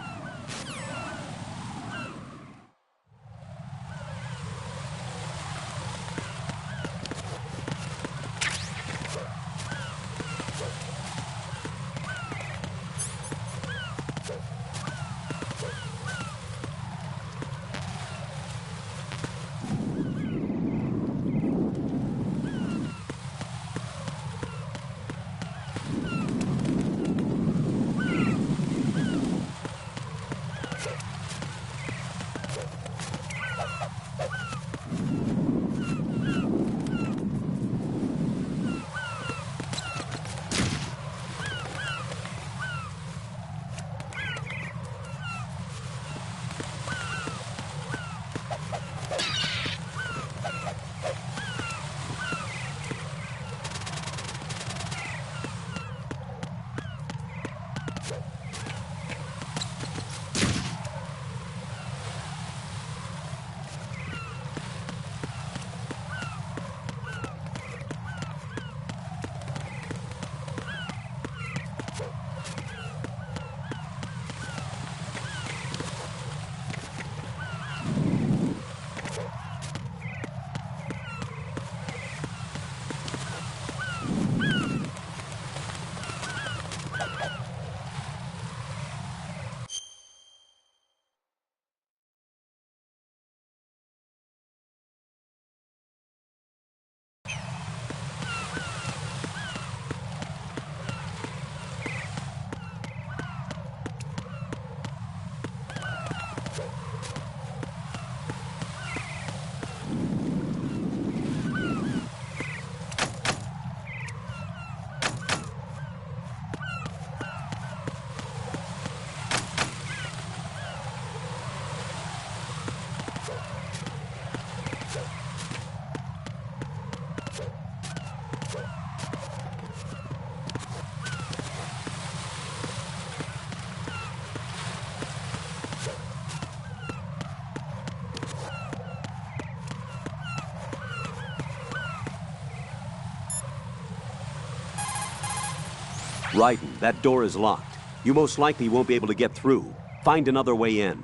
Raiden, that door is locked. You most likely won't be able to get through. Find another way in.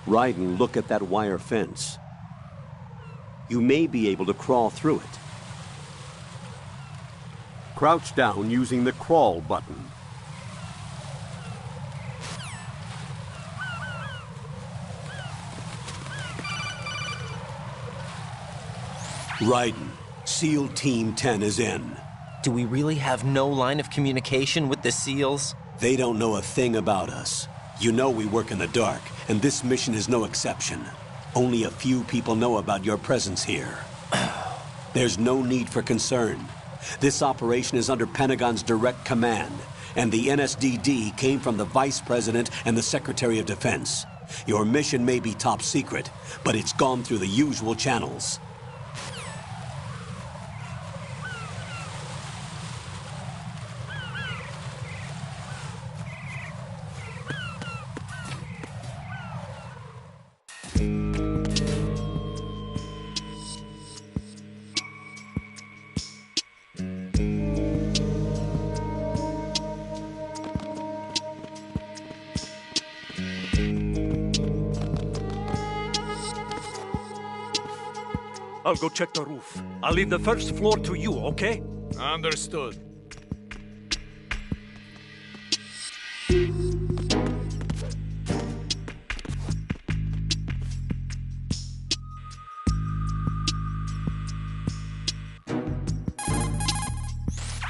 Raiden, look at that wire fence. You may be able to crawl through it. Crouch down using the crawl button. Raiden, SEAL Team 10 is in. Do we really have no line of communication with the SEALs? They don't know a thing about us. You know we work in the dark, and this mission is no exception. Only a few people know about your presence here. There's no need for concern. This operation is under Pentagon's direct command, and the NSDD came from the Vice President and the Secretary of Defense. Your mission may be top secret, but it's gone through the usual channels. I'll go check the roof. I'll leave the first floor to you, okay? Understood.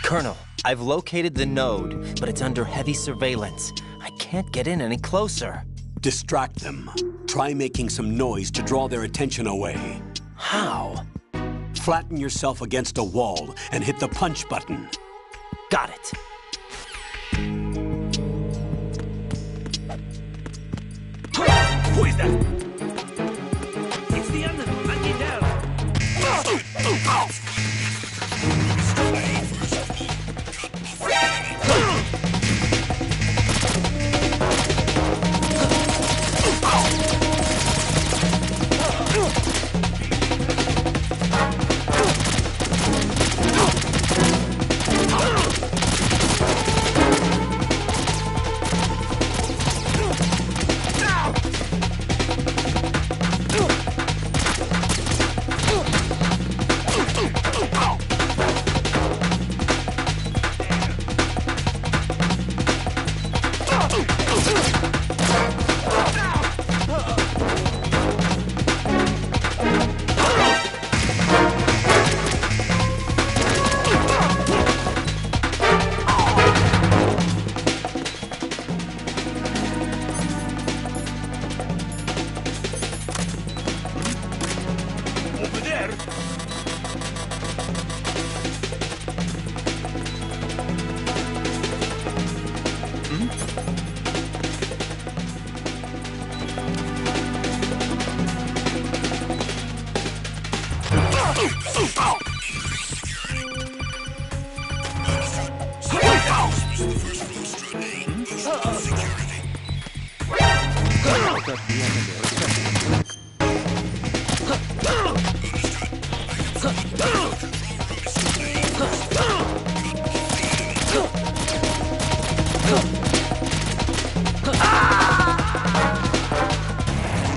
Colonel, I've located the node, but it's under heavy surveillance. I can't get in any closer. Distract them. Try making some noise to draw their attention away. How? Flatten yourself against a wall and hit the punch button. Got it. Who is that? It's the enemy. I need help.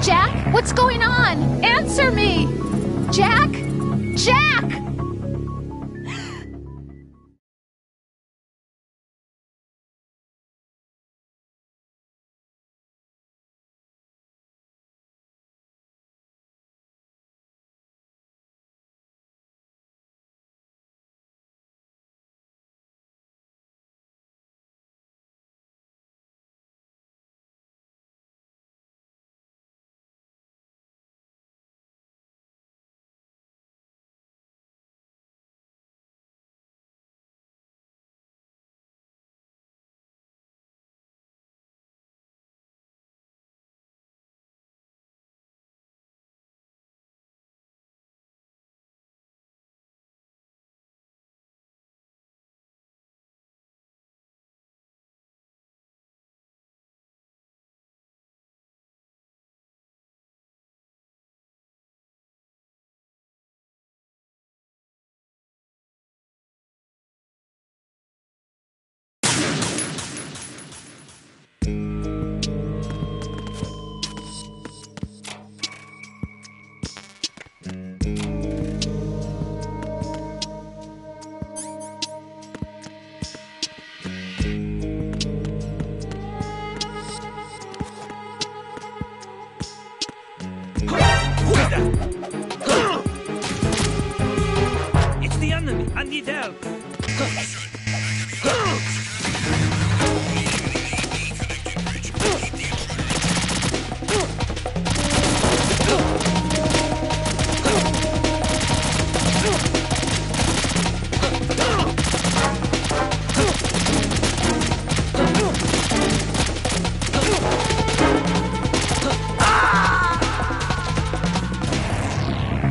Jack, what's going on? Answer me! Jack? Jack!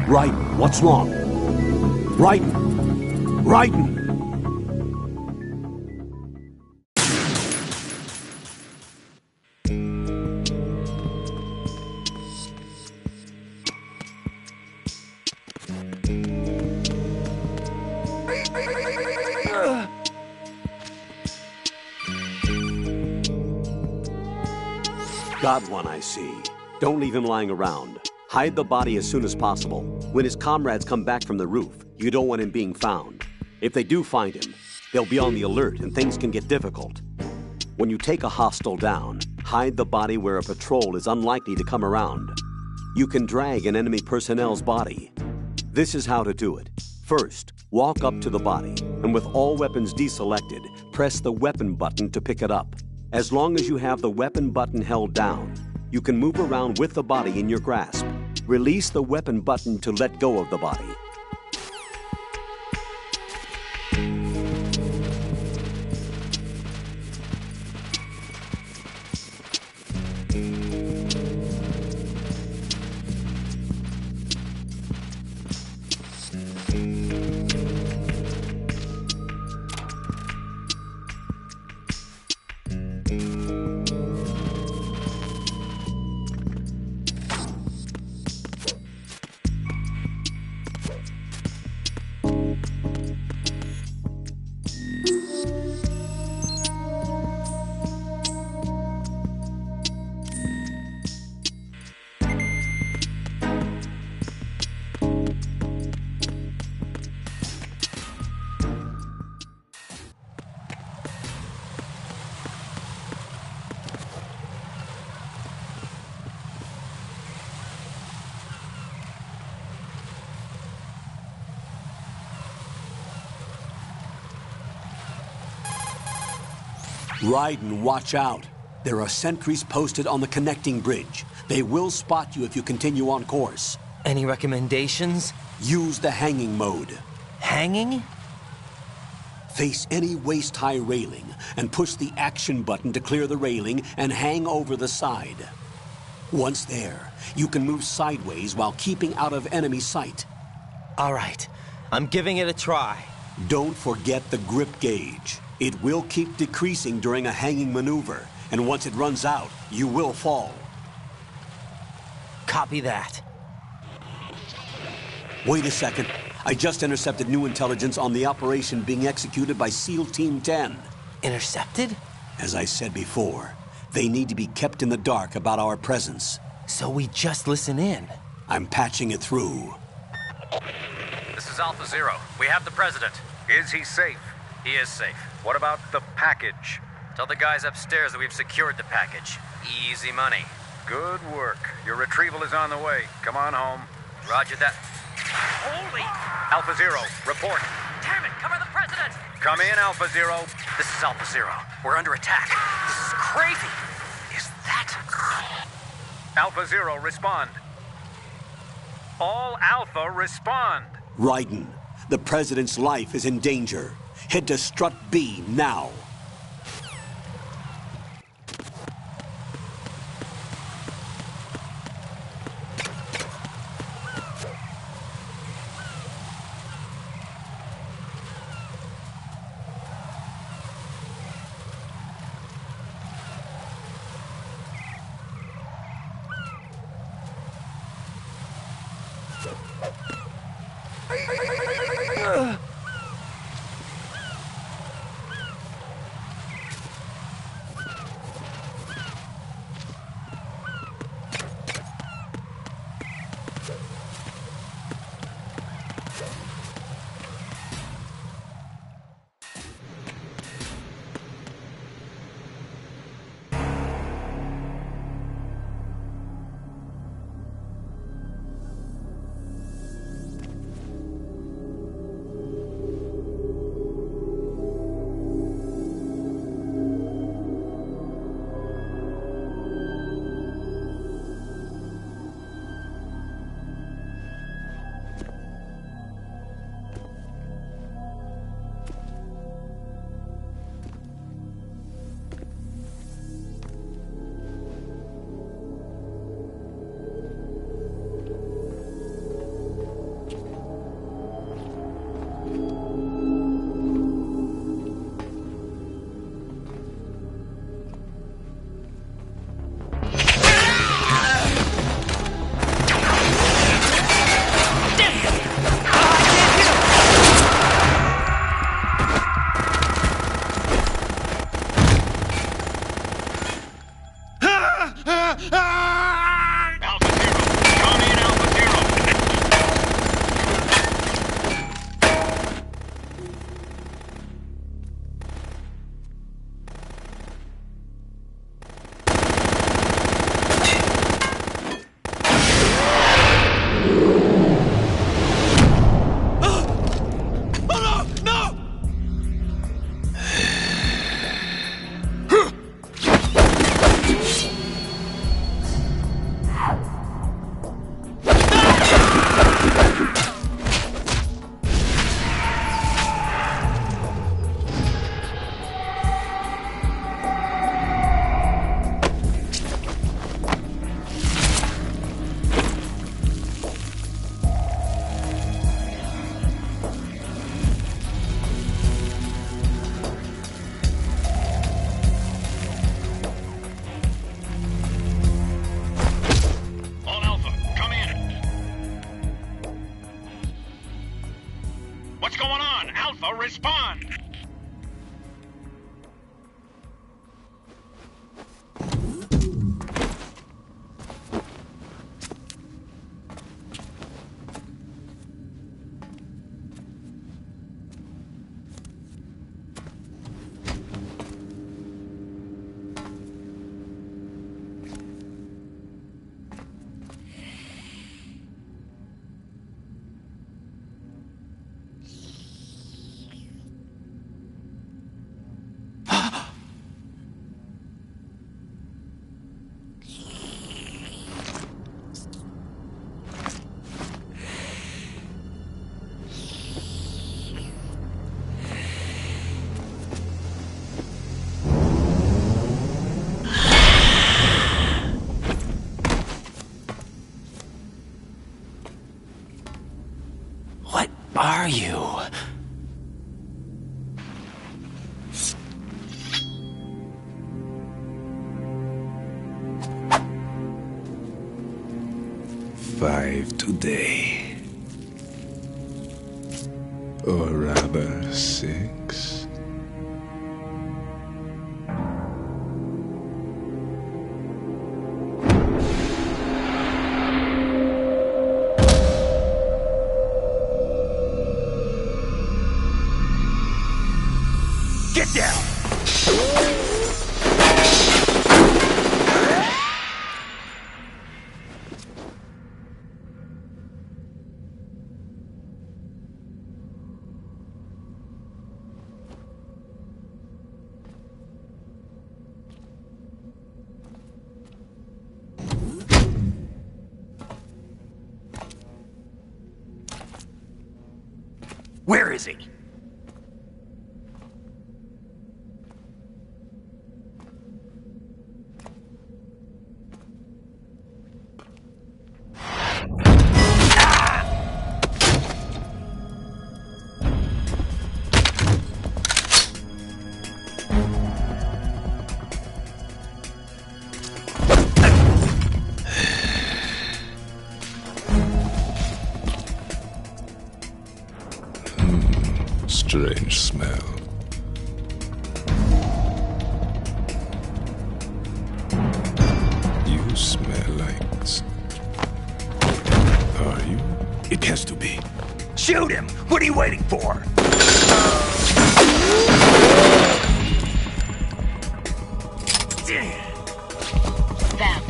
Raiden, what's wrong? Raiden! Raiden! Got one, I see. Don't leave him lying around. Hide the body as soon as possible. When his comrades come back from the roof, you don't want him being found. If they do find him, they'll be on the alert and things can get difficult. When you take a hostile down, hide the body where a patrol is unlikely to come around. You can drag an enemy personnel's body. This is how to do it. First, walk up to the body, and with all weapons deselected, press the weapon button to pick it up. As long as you have the weapon button held down, you can move around with the body in your grasp. Release the weapon button to let go of the body. Raiden, watch out. There are sentries posted on the connecting bridge. They will spot you if you continue on course. Any recommendations? Use the hanging mode. Hanging? Face any waist-high railing and push the action button to clear the railing and hang over the side. Once there, you can move sideways while keeping out of enemy sight. All right, I'm giving it a try. Don't forget the grip gauge. It will keep decreasing during a hanging maneuver, and once it runs out, you will fall. Copy that. Wait a second. I just intercepted new intelligence on the operation being executed by SEAL Team 10. Intercepted? As I said before, they need to be kept in the dark about our presence. So we just listen in? I'm patching it through. This is Alpha Zero. We have the President. Is he safe? He is safe. What about the package? Tell the guys upstairs that we've secured the package. Easy money. Good work. Your retrieval is on the way. Come on home. Roger that. Holy! Alpha Zero, report. Damn it! Cover the President! Come in, Alpha Zero. This is Alpha Zero. We're under attack. This is crazy. Is that... Alpha Zero, respond. All Alpha, respond. Raiden, the President's life is in danger. Head to Strut B now. Alpha Zero. Come in, Alpha Zero. All Alpha, come in. What's going on? Alpha, respond! What are you? Five today. Or rather, 6. Get down! Where is he? Strange smell. You smell like... Are you? It has to be. Shoot him! What are you waiting for? Vam,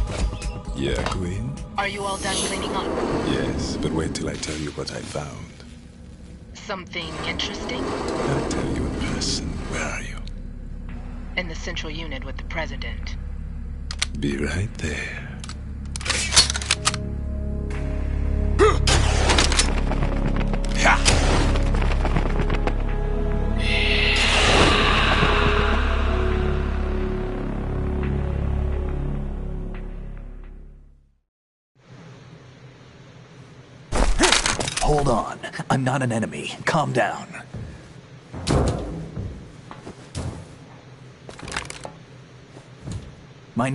Yeah, Queen? are you all done cleaning up? Yes, but wait till I tell you what I found. Something interesting? I'll tell you in person. Where are you? In the central unit with the president. Be right there. Hold on. I'm not an enemy. Calm down. My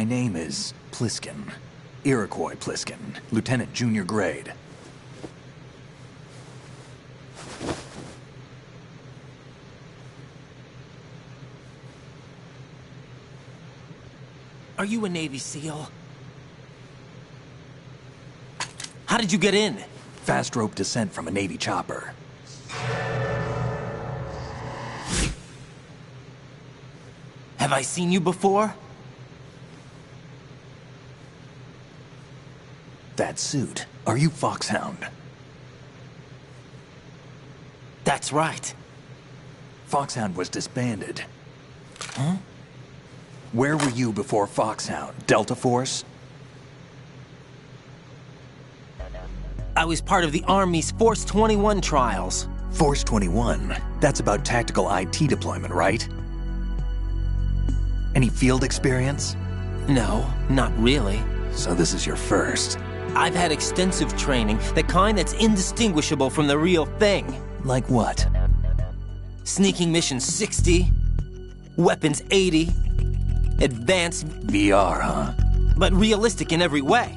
name is Pliskin. Iroquois Pliskin. Lieutenant Junior Grade. Are you a Navy SEAL? How did you get in? Fast rope descent from a Navy chopper. Have I seen you before? That suit. Are you Foxhound? That's right. Foxhound was disbanded. Huh? Where were you before Foxhound? Delta Force? I was part of the Army's Force 21 trials. Force 21? That's about tactical IT deployment, right? Any field experience? No, not really. So this is your first. I've had extensive training, the kind that's indistinguishable from the real thing. Like what? Sneaking mission 60, weapons 80, advanced... VR, huh? But realistic in every way.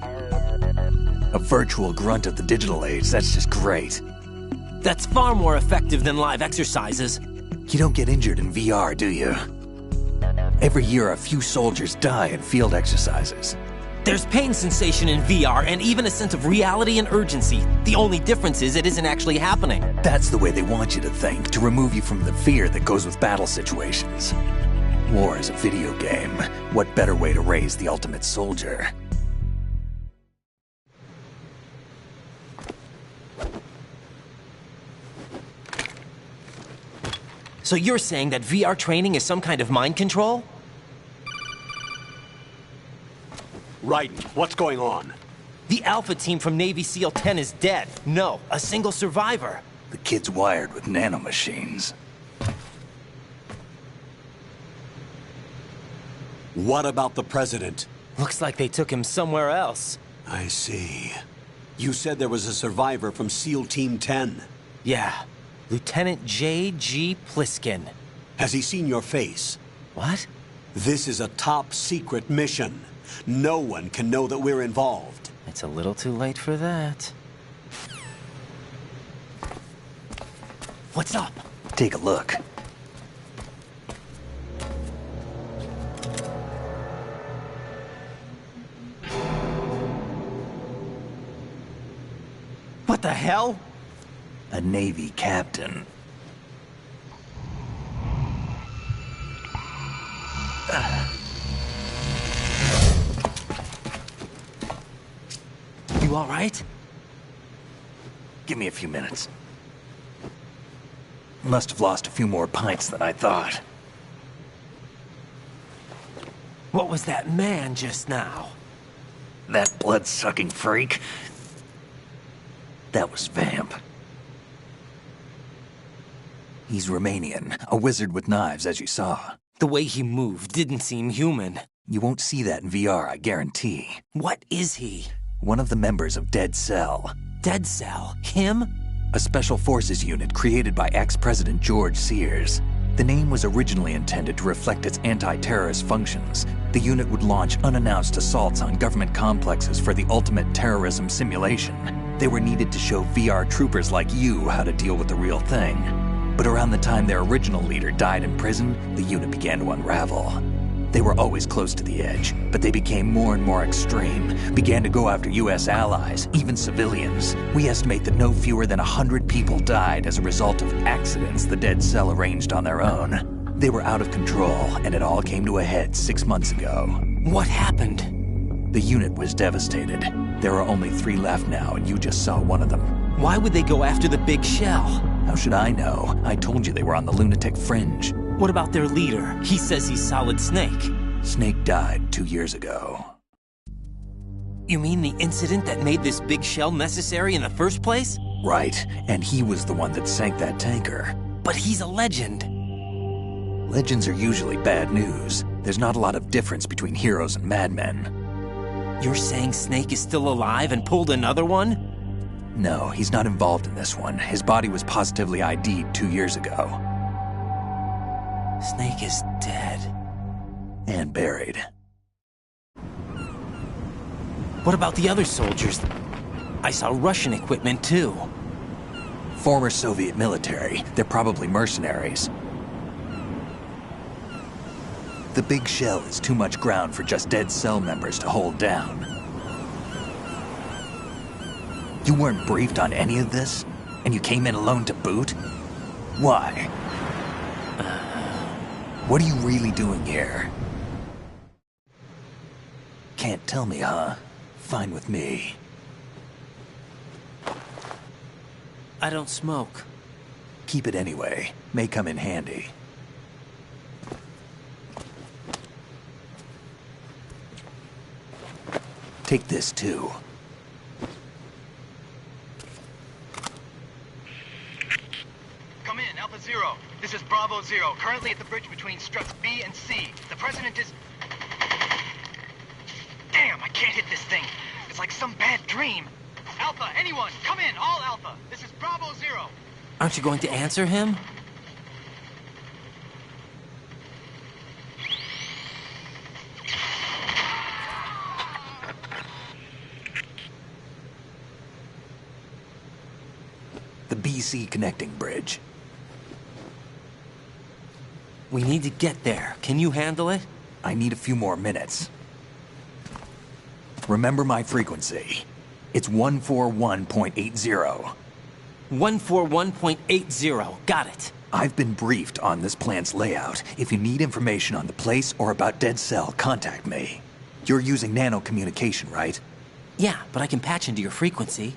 A virtual grunt of the digital age, that's just great. That's far more effective than live exercises. You don't get injured in VR, do you? Every year, a few soldiers die in field exercises. There's pain sensation in VR and even a sense of reality and urgency. The only difference is it isn't actually happening. That's the way they want you to think, to remove you from the fear that goes with battle situations. War is a video game. What better way to raise the ultimate soldier? So you're saying that VR training is some kind of mind control? Raiden, what's going on? The Alpha team from Navy SEAL 10 is dead. No, a single survivor. The kid's wired with nanomachines. What about the president? Looks like they took him somewhere else. I see. You said there was a survivor from SEAL Team 10. Yeah. Lieutenant J.G. Pliskin. Has he seen your face? What? This is a top secret mission. No one can know that we're involved. It's a little too late for that. What's up? Take a look. What the hell? A Navy captain. You all right? Give me a few minutes. Must have lost a few more pints than I thought. What was that man just now? That blood-sucking freak? That was Vamp. He's Romanian, a wizard with knives, as you saw. The way he moved didn't seem human. You won't see that in VR, I guarantee. What is he? One of the members of Dead Cell. Dead Cell? Him? A special forces unit created by ex-President George Sears. The name was originally intended to reflect its anti-terrorist functions. The unit would launch unannounced assaults on government complexes for the ultimate terrorism simulation. They were needed to show VR troopers like you how to deal with the real thing. But around the time their original leader died in prison, the unit began to unravel. They were always close to the edge, but they became more and more extreme, began to go after U.S. allies, even civilians. We estimate that no fewer than 100 people died as a result of accidents the Dead Cell arranged on their own. They were out of control, and it all came to a head 6 months ago. What happened? The unit was devastated. There are only 3 left now, and you just saw one of them. Why would they go after the big shell? How should I know? I told you they were on the lunatic fringe. What about their leader? He says he's Solid Snake. Snake died 2 years ago. You mean the incident that made this big shell necessary in the first place? Right, and he was the one that sank that tanker. But he's a legend. Legends are usually bad news. There's not a lot of difference between heroes and madmen. You're saying Snake is still alive and pulled another one? No, he's not involved in this one. His body was positively ID'd 2 years ago. Snake is dead. And buried. What about the other soldiers? I saw Russian equipment too. Former Soviet military. They're probably mercenaries. The big shell is too much ground for just dead cell members to hold down. You weren't briefed on any of this? And you came in alone to boot? Why? What are you really doing here? Can't tell me, huh? Fine with me. I don't smoke. Keep it anyway. May come in handy. Take this too. Come in, Alpha Zero. This is Bravo Zero, currently at the bridge between struts B and C. The President is... Damn, I can't hit this thing. It's like some bad dream. Alpha, anyone, come in, all Alpha. This is Bravo Zero. Aren't you going to answer him? The BC connecting bridge. We need to get there. Can you handle it? I need a few more minutes. Remember my frequency. It's 141.80. 141.80. Got it. I've been briefed on this plant's layout. If you need information on the place or about Dead Cell, contact me. You're using nano communication, right? Yeah, but I can patch into your frequency.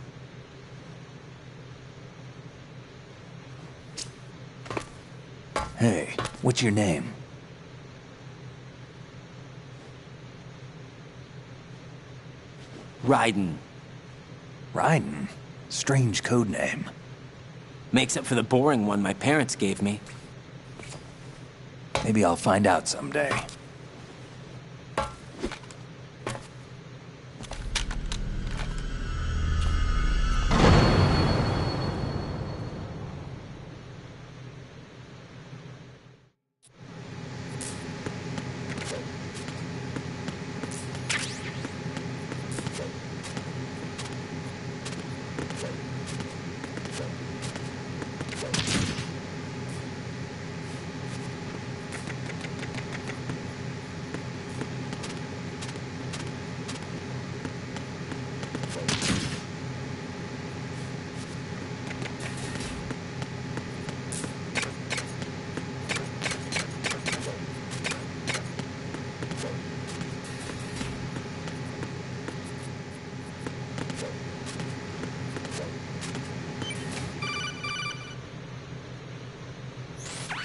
Hey, what's your name? Raiden. Raiden? Strange code name. Makes up for the boring one my parents gave me. Maybe I'll find out someday.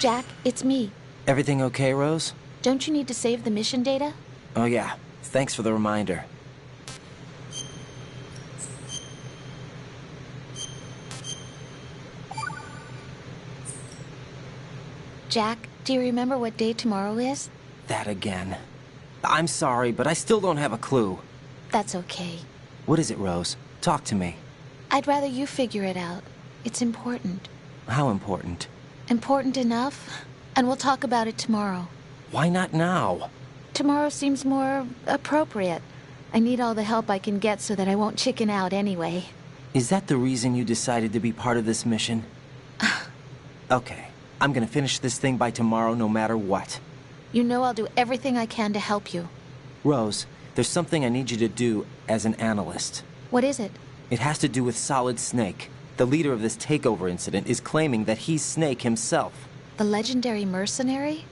Jack, it's me. Everything okay, Rose? Don't you need to save the mission data? Oh yeah. Thanks for the reminder. Jack, do you remember what day tomorrow is? That again. I'm sorry, but I still don't have a clue. That's okay. What is it, Rose? Talk to me. I'd rather you figure it out. It's important. How important? Important enough, and we'll talk about it tomorrow. Why not now? Tomorrow seems more appropriate. I need all the help I can get so that I won't chicken out anyway. Is that the reason you decided to be part of this mission? Okay, I'm gonna finish this thing by tomorrow no matter what. You know I'll do everything I can to help you. Rose, there's something I need you to do as an analyst. What is it? It has to do with Solid Snake. The leader of this takeover incident is claiming that he's Snake himself. The legendary mercenary?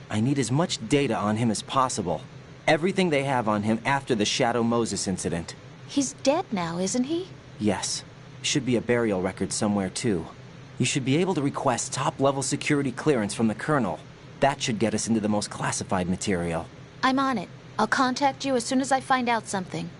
I need as much data on him as possible. Everything they have on him after the Shadow Moses incident. He's dead now, isn't he? Yes. Should be a burial record somewhere, too. You should be able to request top-level security clearance from the Colonel. That should get us into the most classified material. I'm on it. I'll contact you as soon as I find out something.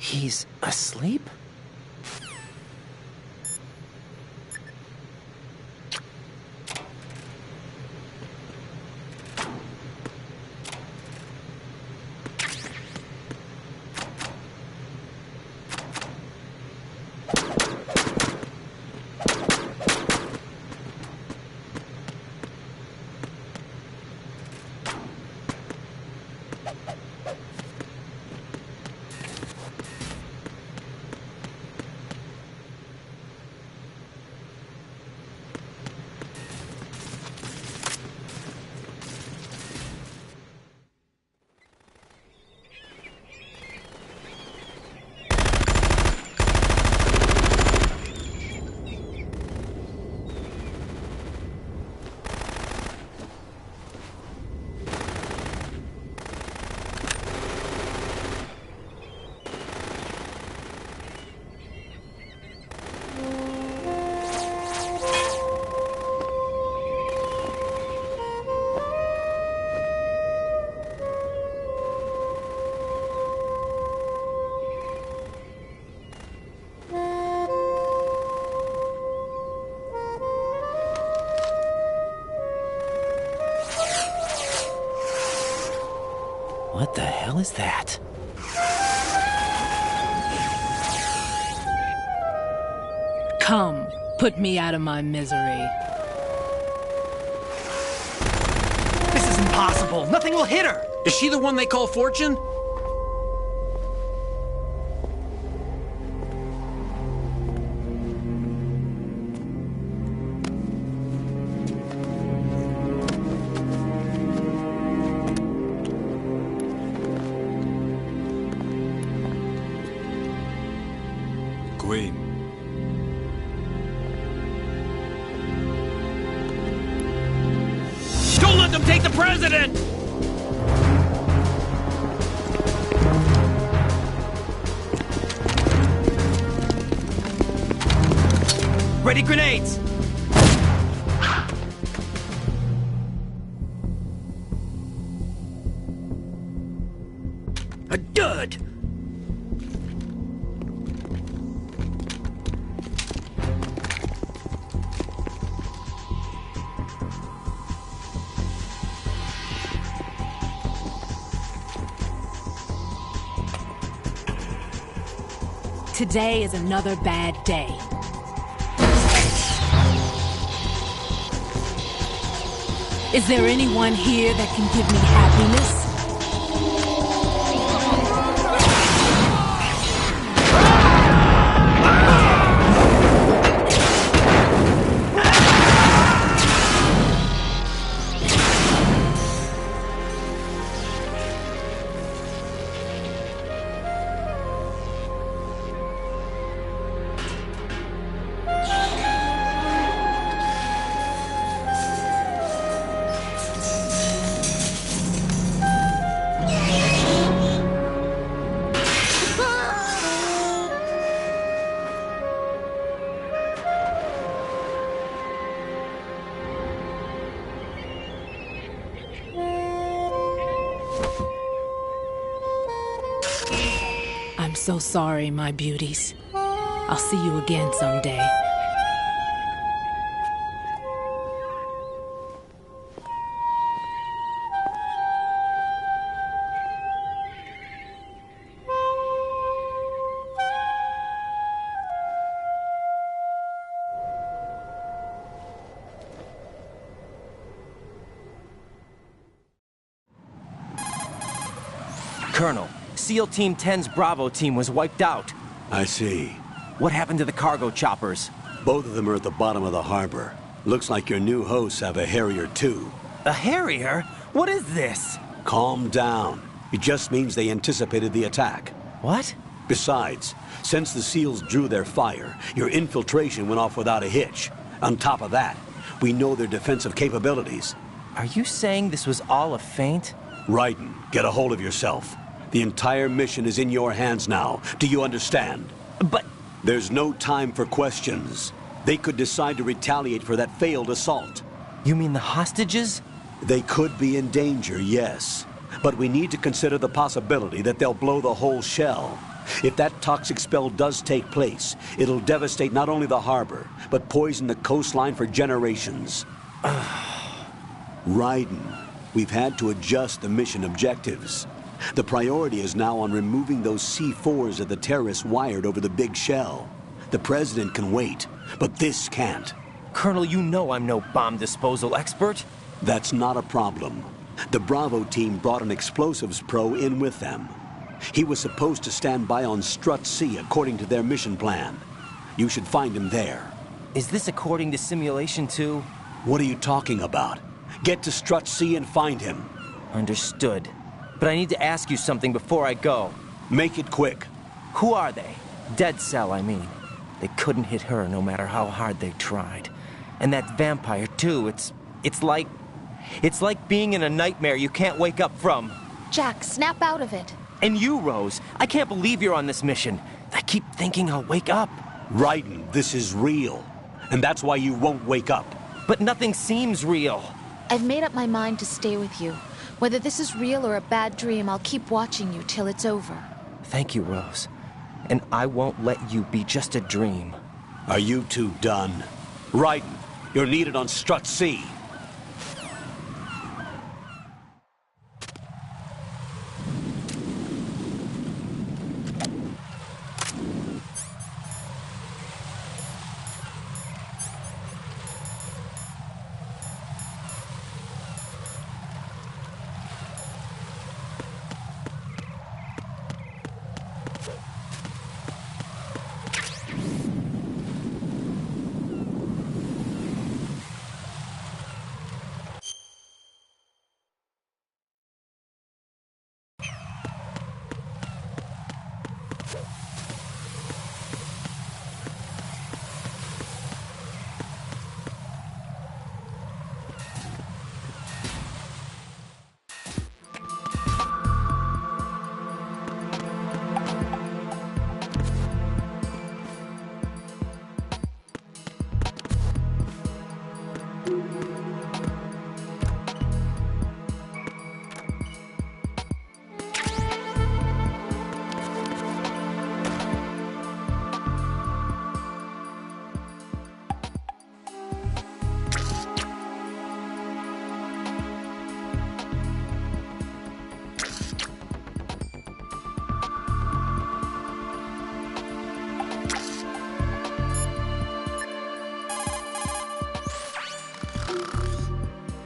He's asleep? What the hell is that? Come, put me out of my misery. This is impossible. Nothing will hit her. Is she the one they call Fortune? Queen. Don't let them take the president! Ready grenades! A dud! Today is another bad day. Is there anyone here that can give me happiness? I'm so sorry, my beauties. I'll see you again someday. Colonel, SEAL Team 10's Bravo team was wiped out. I see. What happened to the cargo choppers? Both of them are at the bottom of the harbor. Looks like your new hosts have a Harrier too. A Harrier? What is this? Calm down. It just means they anticipated the attack. What? Besides, since the SEALs drew their fire, your infiltration went off without a hitch. On top of that, we know their defensive capabilities. Are you saying this was all a feint? Raiden, get a hold of yourself. The entire mission is in your hands now. Do you understand? But... There's no time for questions. They could decide to retaliate for that failed assault. You mean the hostages? They could be in danger, yes. But we need to consider the possibility that they'll blow the whole shell. If that toxic spell does take place, it'll devastate not only the harbor, but poison the coastline for generations. Raiden, we've had to adjust the mission objectives. The priority is now on removing those C4s that the terrorists wired over the big shell. The President can wait, but this can't. Colonel, you know I'm no bomb disposal expert. That's not a problem. The Bravo team brought an explosives pro in with them. He was supposed to stand by on Strut C according to their mission plan. You should find him there. Is this according to simulation too? What are you talking about? Get to Strut C and find him. Understood. But I need to ask you something before I go. Make it quick. Who are they? Dead Cell, I mean. They couldn't hit her no matter how hard they tried. And that vampire too, it's like being in a nightmare you can't wake up from. Jack, snap out of it. And you, Rose, I can't believe you're on this mission. I keep thinking I'll wake up. Raiden, this is real. And that's why you won't wake up. But nothing seems real. I've made up my mind to stay with you. Whether this is real or a bad dream, I'll keep watching you till it's over. Thank you, Rose. And I won't let you be just a dream. Are you two done? Raiden, you're needed on Strut C.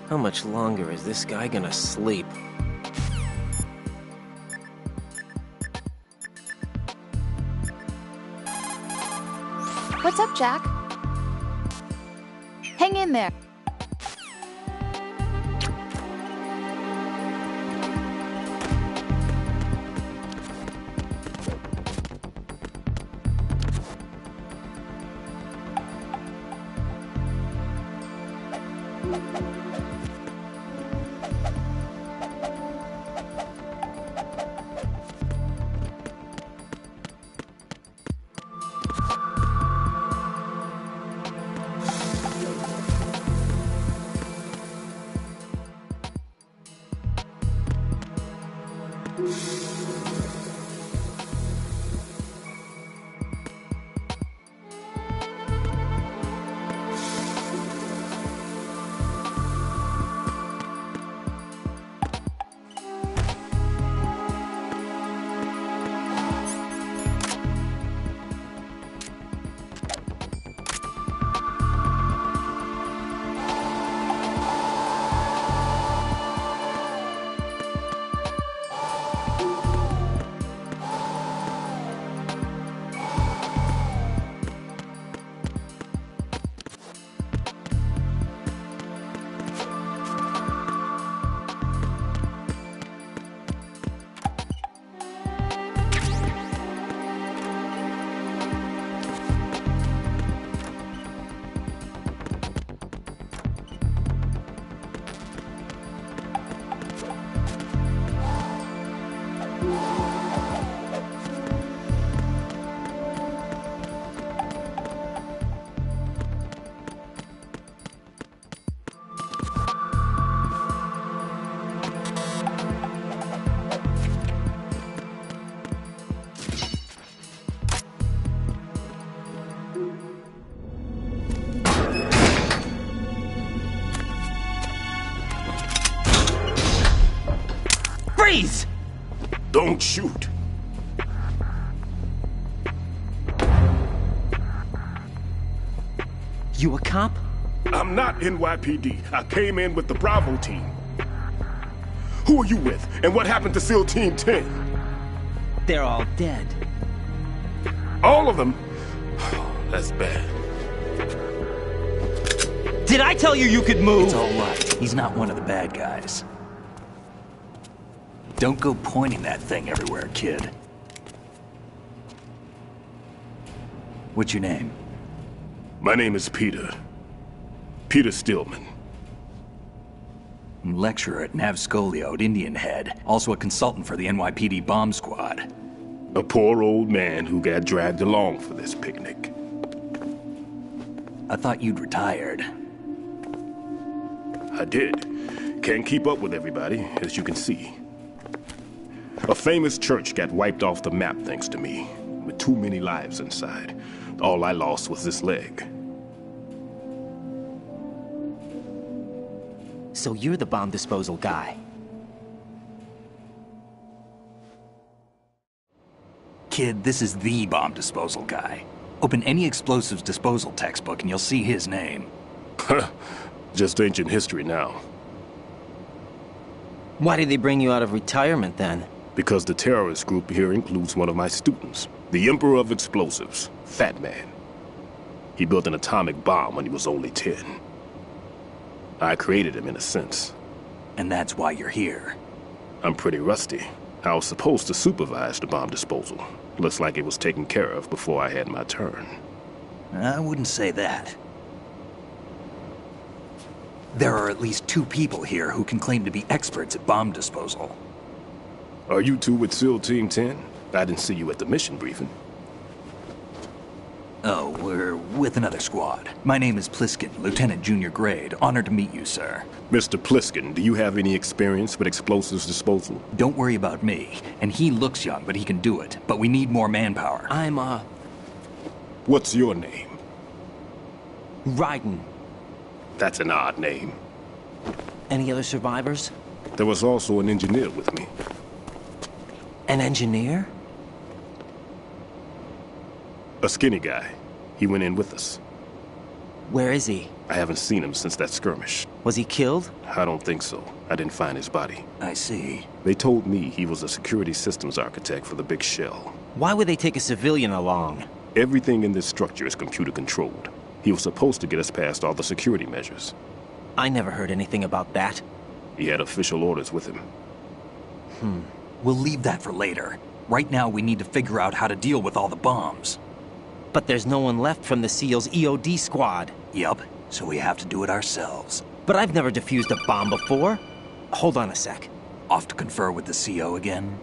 How much longer is this guy gonna sleep? What's up, Jack? Hang in there. Please! Don't shoot. You a cop? I'm not NYPD. I came in with the Bravo team. Who are you with? And what happened to SEAL Team 10? They're all dead. All of them? That's bad. Did I tell you you could move? It's all right. He's not one of the bad guys. Don't go pointing that thing everywhere, kid. What's your name? My name is Peter. Peter Stillman. Lecturer at Navscolio at Indian Head. Also a consultant for the NYPD bomb squad. A poor old man who got dragged along for this picnic. I thought you'd retired. I did. Can't keep up with everybody, as you can see. A famous church got wiped off the map thanks to me, with too many lives inside. All I lost was this leg. So you're the bomb disposal guy. Kid, this is the bomb disposal guy. Open any explosives disposal textbook and you'll see his name. Just ancient history now. Why did they bring you out of retirement then? Because the terrorist group here includes one of my students, the Emperor of Explosives, Fat Man. He built an atomic bomb when he was only 10. I created him in a sense. And that's why you're here. I'm pretty rusty. I was supposed to supervise the bomb disposal. Looks like it was taken care of before I had my turn. I wouldn't say that. There are at least 2 people here who can claim to be experts at bomb disposal. Are you two with SEAL Team 10? I didn't see you at the mission briefing. Oh, we're with another squad. My name is Pliskin, Lieutenant Junior Grade. Honored to meet you, sir. Mr. Pliskin, do you have any experience with explosives disposal? Don't worry about me. And he looks young, but he can do it. But we need more manpower. What's your name? Raiden. That's an odd name. Any other survivors? There was also an engineer with me. An engineer? A skinny guy. He went in with us. Where is he? I haven't seen him since that skirmish. Was he killed? I don't think so. I didn't find his body. I see. They told me he was a security systems architect for the big shell. Why would they take a civilian along? Everything in this structure is computer controlled. He was supposed to get us past all the security measures. I never heard anything about that. He had official orders with him. We'll leave that for later. Right now, we need to figure out how to deal with all the bombs. But there's no one left from the SEAL's EOD squad. Yup, so we have to do it ourselves. But I've never defused a bomb before. Hold on a sec. Off to confer with the CO again?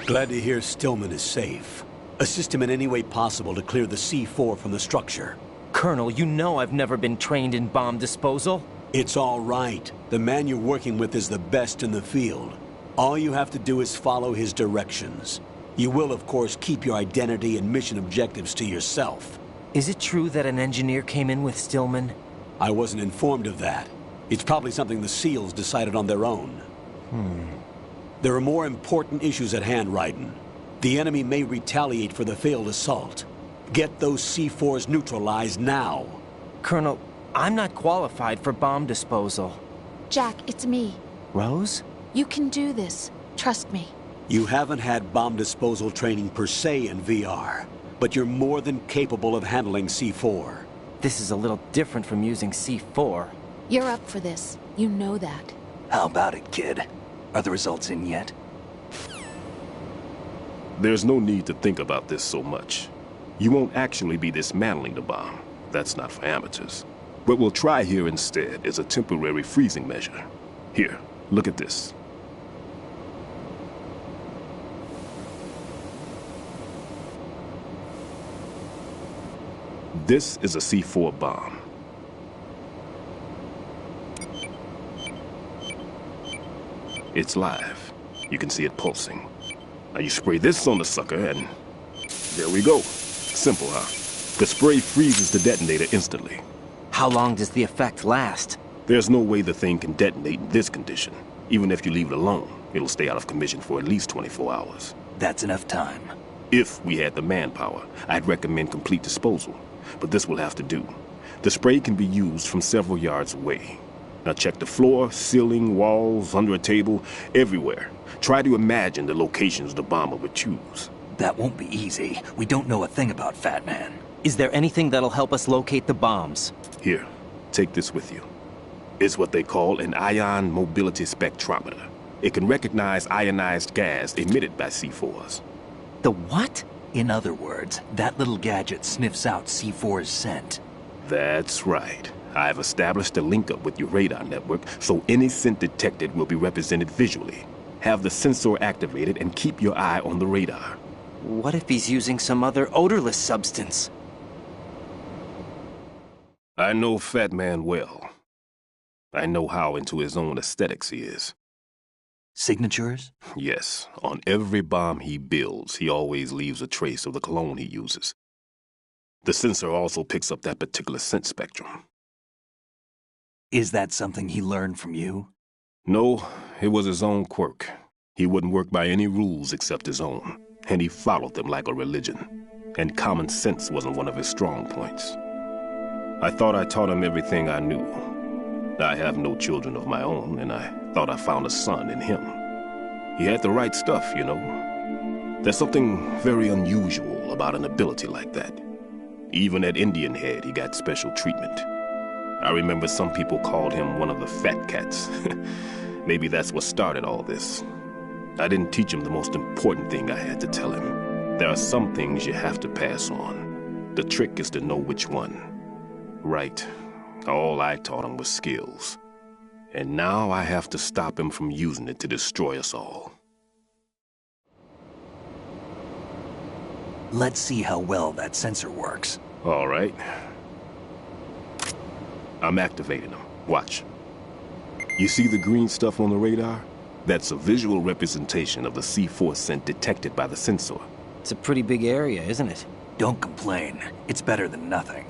Glad to hear Stillman is safe. Assist him in any way possible to clear the C4 from the structure. Colonel, you know I've never been trained in bomb disposal. It's all right. The man you're working with is the best in the field. All you have to do is follow his directions. You will, of course, keep your identity and mission objectives to yourself. Is it true that an engineer came in with Stillman? I wasn't informed of that. It's probably something the SEALs decided on their own. There are more important issues at hand, Raiden. The enemy may retaliate for the failed assault. Get those C4s neutralized now. Colonel, I'm not qualified for bomb disposal. Jack, it's me. Rose? You can do this. Trust me. You haven't had bomb disposal training per se in VR, but you're more than capable of handling C4. This is a little different from using C4. You're up for this. You know that. How about it, kid? Are the results in yet? There's no need to think about this so much. You won't actually be dismantling the bomb. That's not for amateurs. What we'll try here instead is a temporary freezing measure. Here, look at this. This is a C4 bomb. It's live. You can see it pulsing. Now you spray this on the sucker and there we go. Simple, huh? The spray freezes the detonator instantly. How long does the effect last? There's no way the thing can detonate in this condition. Even if you leave it alone, it'll stay out of commission for at least 24 hours. That's enough time. If we had the manpower, I'd recommend complete disposal. But this will have to do. The spray can be used from several yards away. Now check the floor, ceiling, walls, under a table, everywhere. Try to imagine the locations the bomber would choose. That won't be easy. We don't know a thing about Fat Man. Is there anything that'll help us locate the bombs? Here, take this with you. It's what they call an ion mobility spectrometer. It can recognize ionized gas emitted by C4s. The what? In other words, that little gadget sniffs out C4's scent. That's right. I've established a link up with your radar network, so any scent detected will be represented visually. Have the sensor activated and keep your eye on the radar. What if he's using some other odorless substance? I know Fat Man well. I know how into his own aesthetics he is. Signatures? Yes. On every bomb he builds, he always leaves a trace of the cologne he uses. The sensor also picks up that particular scent spectrum. Is that something he learned from you? No, it was his own quirk. He wouldn't work by any rules except his own, and he followed them like a religion. And common sense wasn't one of his strong points. I thought I taught him everything I knew. I have no children of my own, and I thought I found a son in him. He had the right stuff, you know. There's something very unusual about an ability like that. Even at Indian Head, he got special treatment. I remember some people called him one of the fat cats. Maybe that's what started all this. I didn't teach him the most important thing I had to tell him. There are some things you have to pass on. The trick is to know which one. Right. All I taught him was skills. And now I have to stop him from using it to destroy us all. Let's see how well that sensor works. All right. I'm activating them. Watch. You see the green stuff on the radar? That's a visual representation of the C4 scent detected by the sensor. It's a pretty big area, isn't it? Don't complain. It's better than nothing.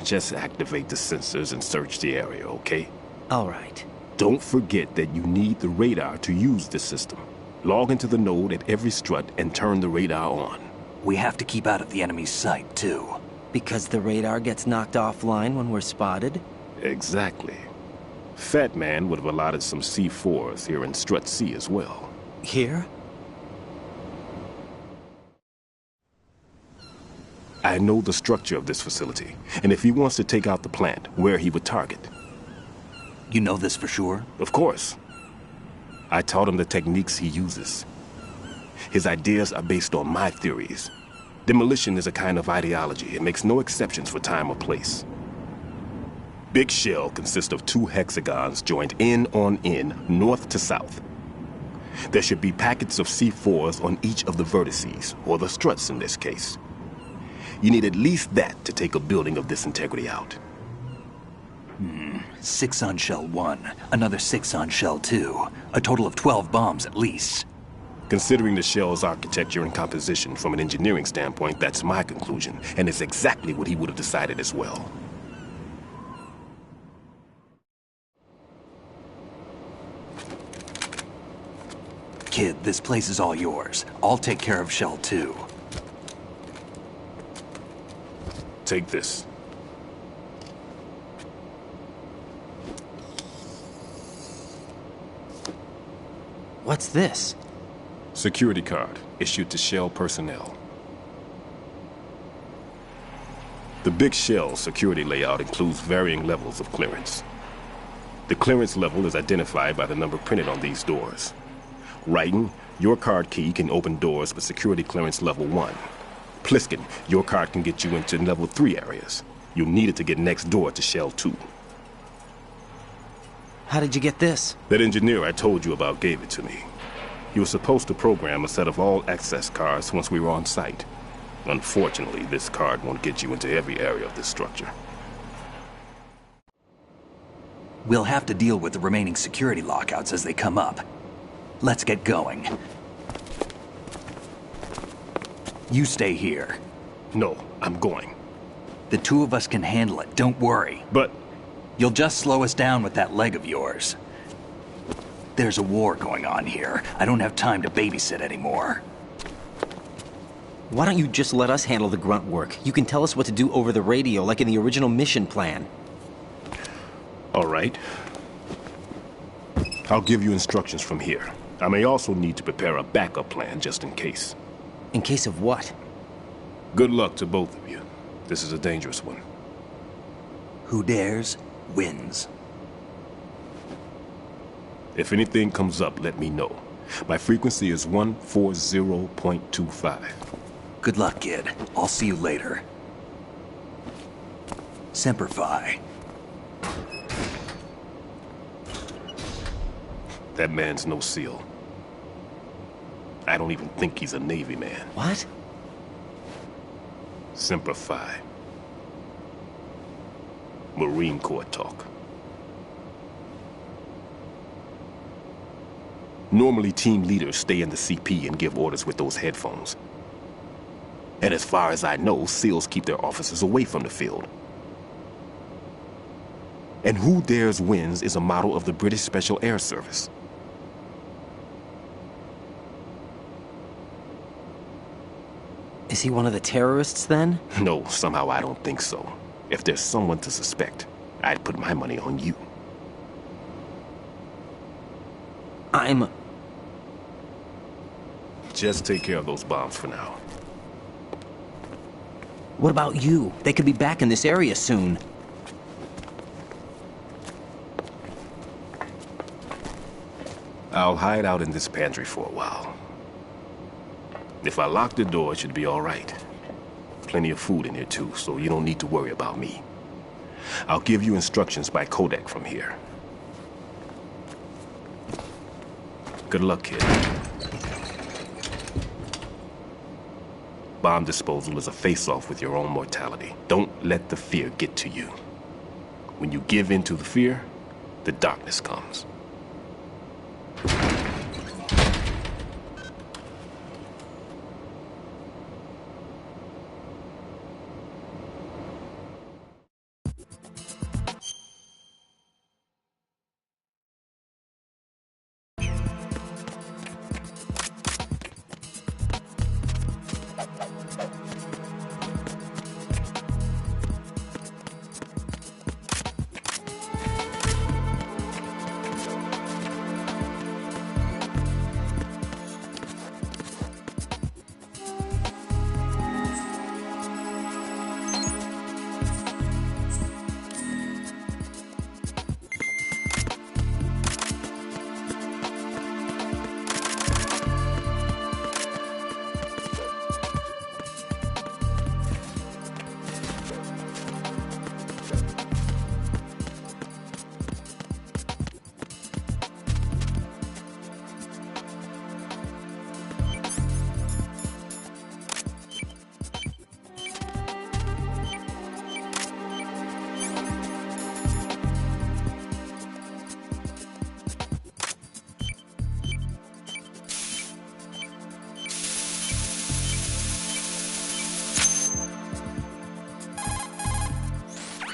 Just activate the sensors and search the area, okay? All right. Don't forget that you need the radar to use this system. Log into the node at every strut and turn the radar on. We have to keep out of the enemy's sight, too. Because the radar gets knocked offline when we're spotted? Exactly. Fat Man would have allotted some C4s here in Strut C as well. Here? I know the structure of this facility, and if he wants to take out the plant, where he would target. You know this for sure? Of course. I taught him the techniques he uses. His ideas are based on my theories. Demolition is a kind of ideology. It makes no exceptions for time or place. Big shell consists of 2 hexagons joined end on end, north to south. There should be packets of C4s on each of the vertices, or the struts in this case. You need at least that to take a building of this integrity out. 6 on shell 1, another 6 on shell 2. A total of 12 bombs at least. Considering the shell's architecture and composition from an engineering standpoint, that's my conclusion, and it's exactly what he would have decided as well. Kid, this place is all yours. I'll take care of shell 2. Take this. What's this? Security card, issued to Shell personnel. The Big Shell security layout includes varying levels of clearance. The clearance level is identified by the number printed on these doors. Writing, your card key can open doors with security clearance level 1. Pliskin, your card can get you into level 3 areas. You'll need it to get next door to Shell 2. How did you get this? That engineer I told you about gave it to me. He was supposed to program a set of all access cards once we were on site. Unfortunately, this card won't get you into every area of this structure. We'll have to deal with the remaining security lockouts as they come up. Let's get going. You stay here. No, I'm going. The 2 of us can handle it, don't worry. But You'll just slow us down with that leg of yours. There's a war going on here. I don't have time to babysit anymore. Why don't you just let us handle the grunt work? You can tell us what to do over the radio, like in the original mission plan. All right. I'll give you instructions from here. I may also need to prepare a backup plan just in case. In case of what? Good luck to both of you. This is a dangerous one. Who dares, wins. If anything comes up, let me know. My frequency is 140.25. Good luck, kid. I'll see you later. Semper Fi. That man's no SEAL. I don't even think he's a Navy man. What? Semper Fi. Marine Corps talk. Normally, team leaders stay in the CP and give orders with those headphones. And as far as I know, SEALs keep their officers away from the field. And Who Dares Wins is a model of the British Special Air Service. Is he one of the terrorists, then? No, somehow I don't think so. If there's someone to suspect, I'd put my money on you. Just take care of those bombs for now. What about you? They could be back in this area soon. I'll hide out in this pantry for a while. If I lock the door, it should be all right. Plenty of food in here too, so you don't need to worry about me. I'll give you instructions by codec from here. Good luck, kid. Bomb disposal is a face-off with your own mortality. Don't let the fear get to you. When you give in to the fear, the darkness comes.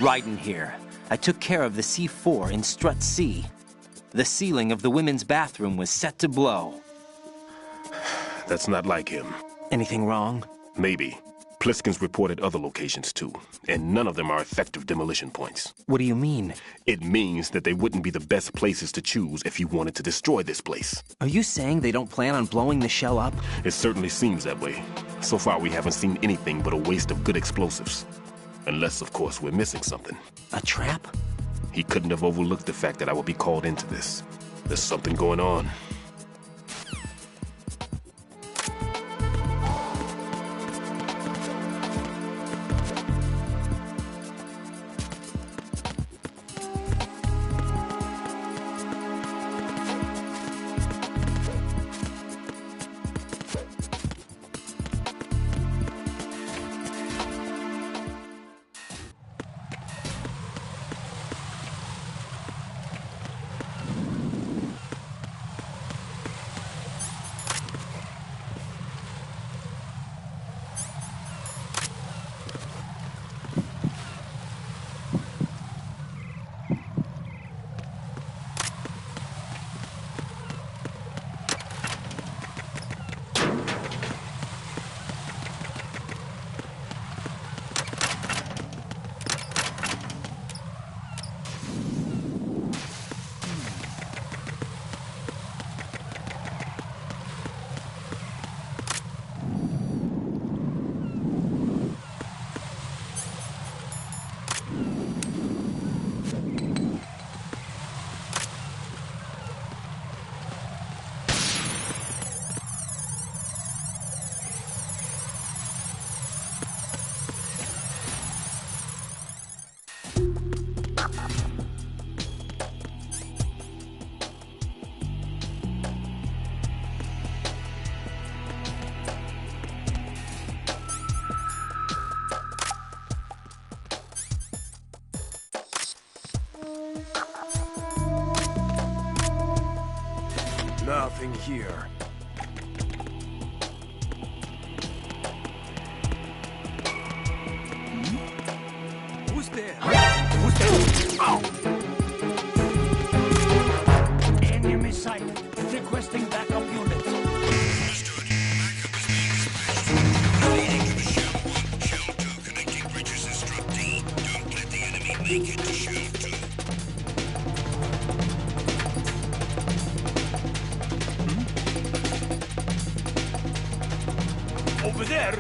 Raiden here. I took care of the C4 in Strut C. The ceiling of the women's bathroom was set to blow. That's not like him. Anything wrong? Maybe. Pliskin's reported other locations too, and none of them are effective demolition points. What do you mean? It means that they wouldn't be the best places to choose if you wanted to destroy this place. Are you saying they don't plan on blowing the shell up? It certainly seems that way. So far we haven't seen anything but a waste of good explosives. Unless, of course, we're missing something. A trap? He couldn't have overlooked the fact that I would be called into this. There's something going on. Nothing here. Who's there? Who's there? Oh! Enemy sighted. Requesting backup units. Understood. Backup is being dispatched. Proceeding to the Shell 1, Shell 2 connecting bridges in Strut D. Don't let the enemy make it to Shell 2. Over there!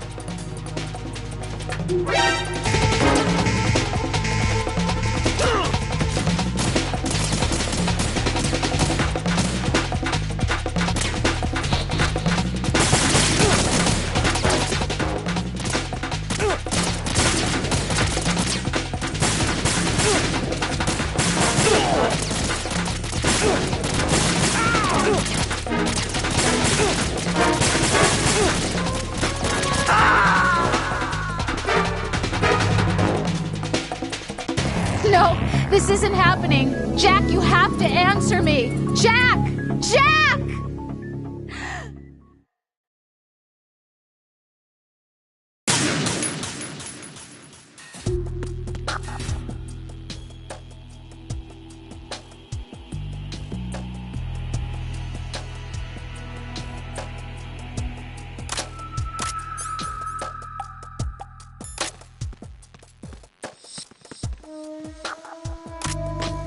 No, this isn't happening. Jack, you have to answer me. Jack! Jack!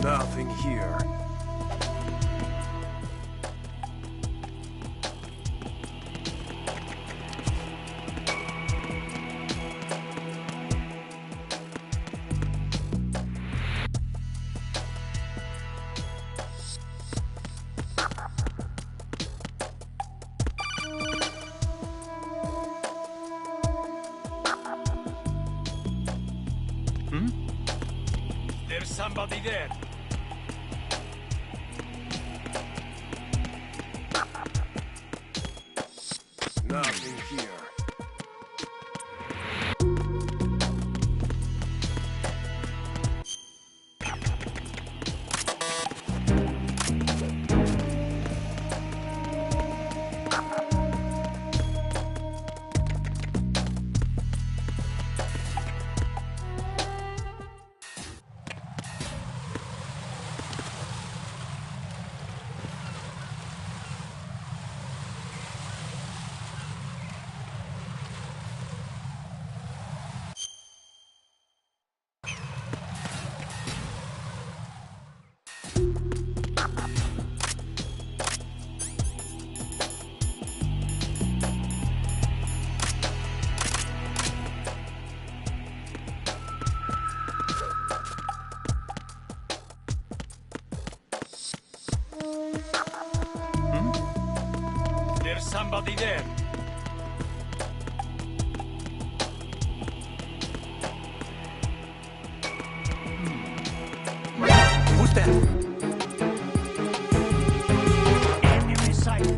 Nothing here. There's somebody there. Nothing here. There's somebody there. Who's that? Enemy sighted.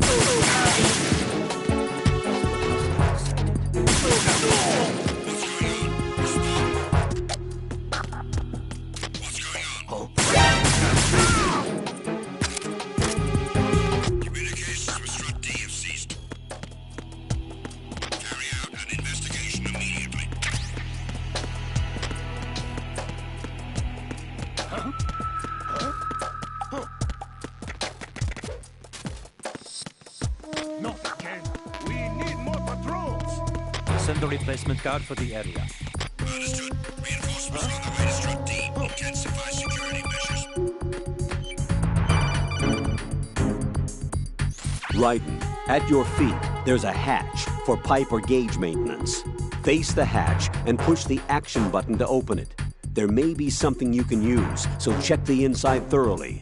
Communications with Strut D have ceased. Carry out an investigation immediately. Not again. We need more patrols. Send a replacement guard for the area. Understood. Reinforcements are on the way to Strut D. Intensify security measures. Raiden, at your feet, there's a hatch for pipe or gauge maintenance. Face the hatch and push the action button to open it. There may be something you can use, so check the inside thoroughly.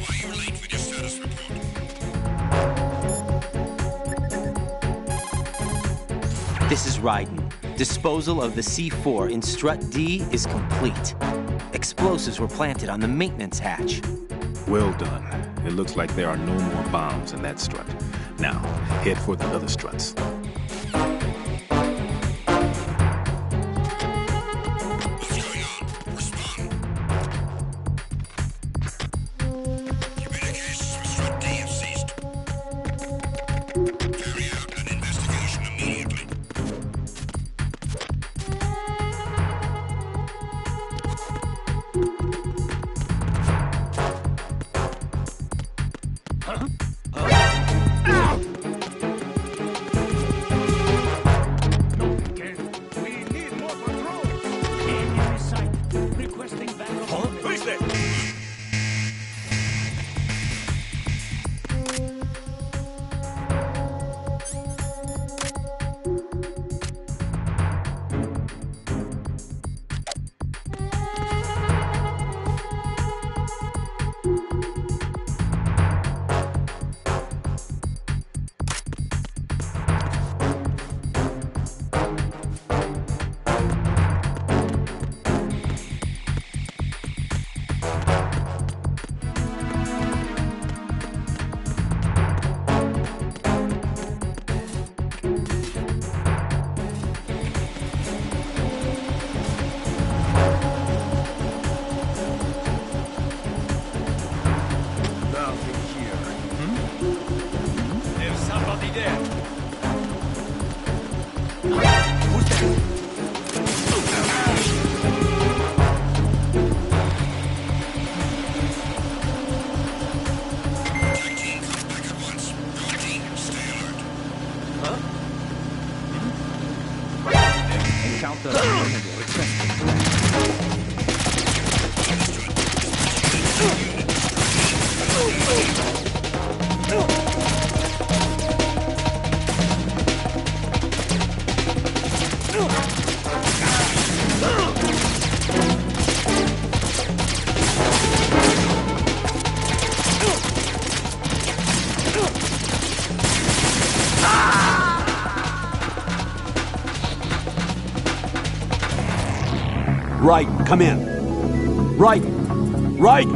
Why are you late with your status report? This is Raiden. Disposal of the C4 in Strut D is complete. Explosives were planted on the maintenance hatch. Well done. It looks like there are no more bombs in that strut. Now, head for the other struts. Communications with Strut D have ceased. Carry out an investigation immediately. Enemy sighted. Requesting backup. Who's there? Nothing here. There's somebody there. Who's there? Tag team, come back at once. Go team, stay alert. Encounter imminent. Requesting. Right, come in. Right, right.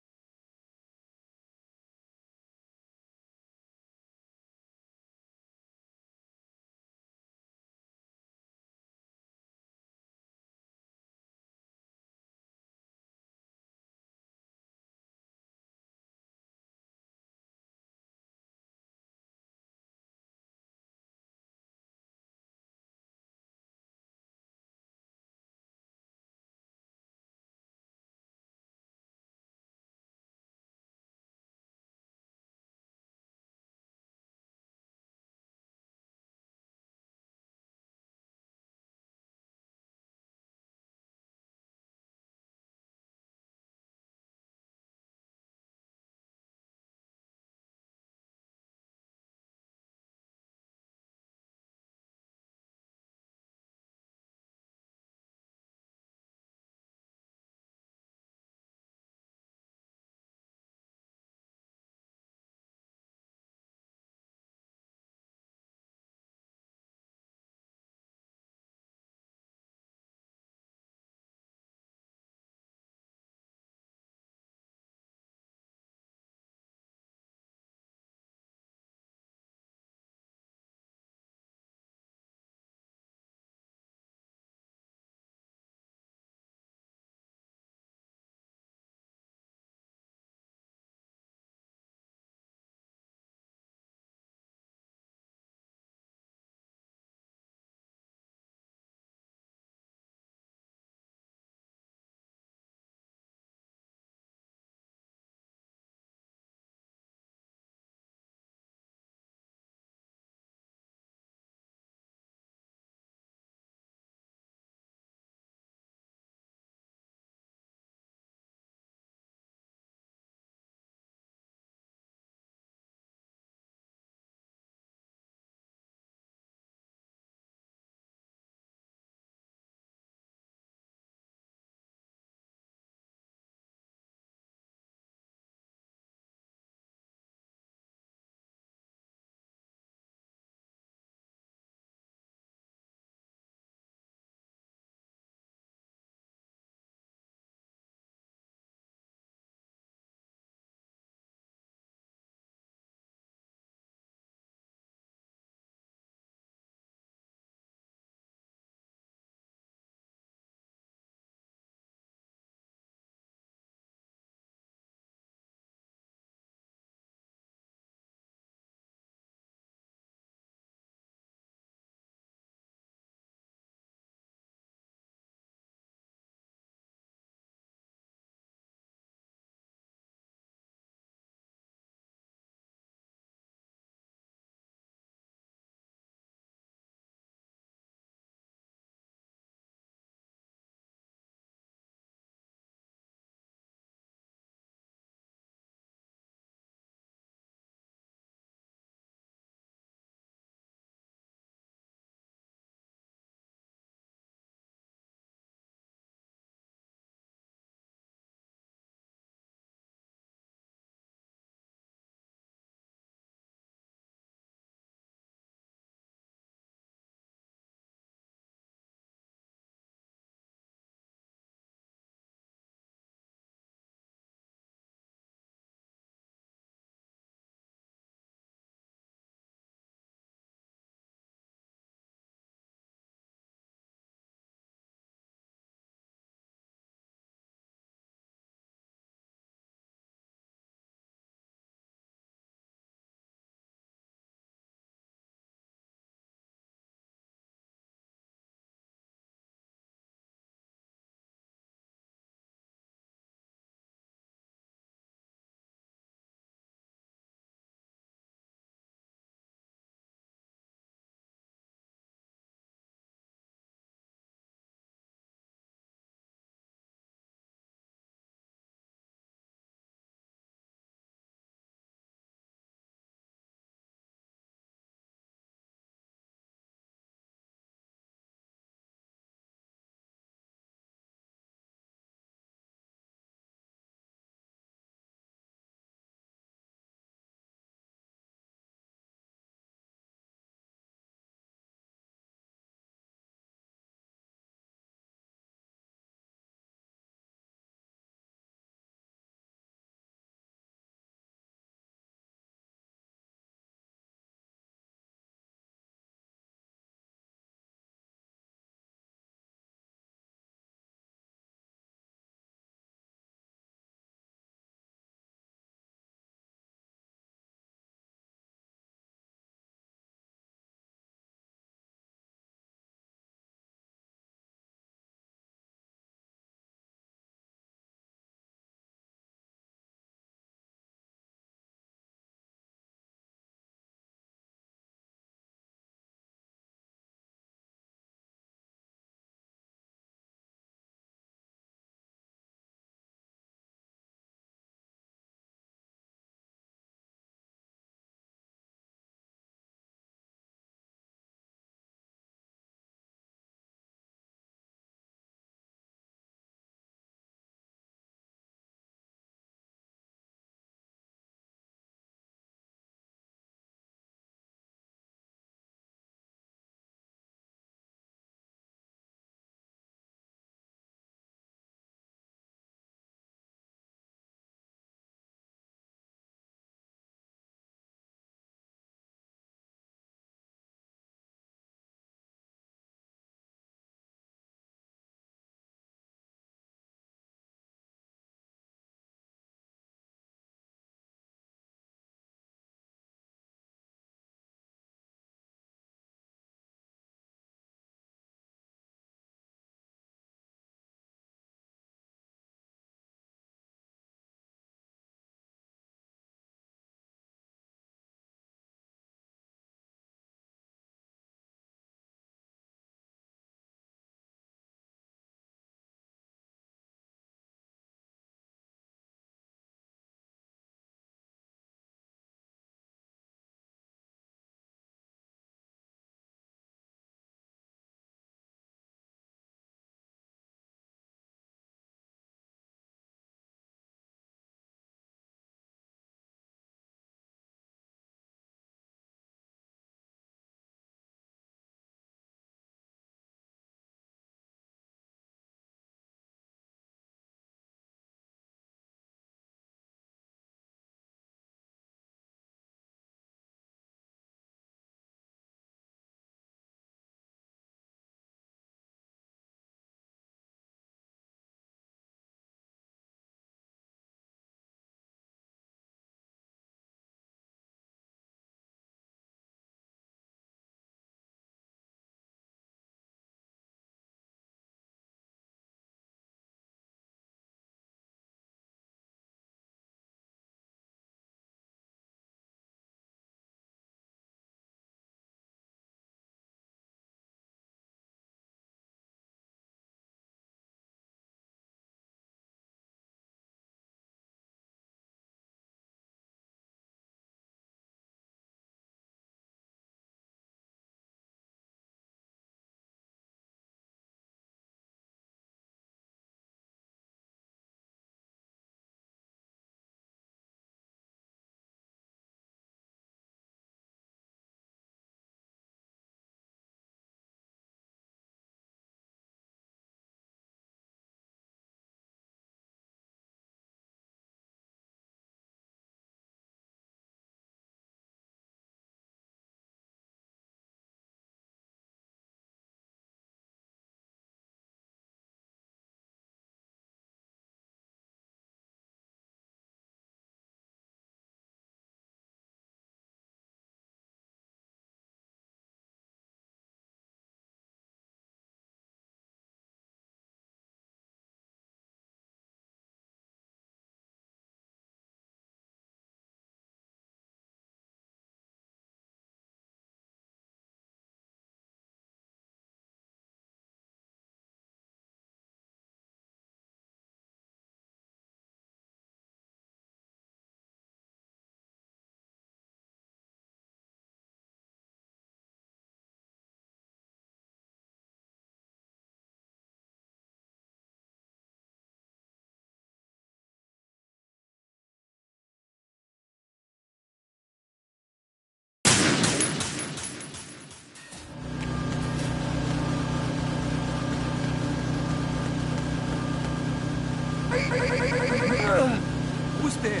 Who's there?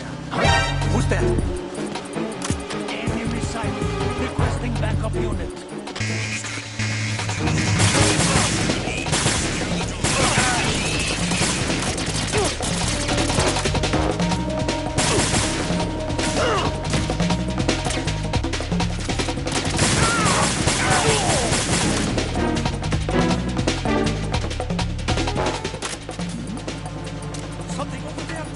Who's that? Enemy sighted. Requesting backup unit. Something over there.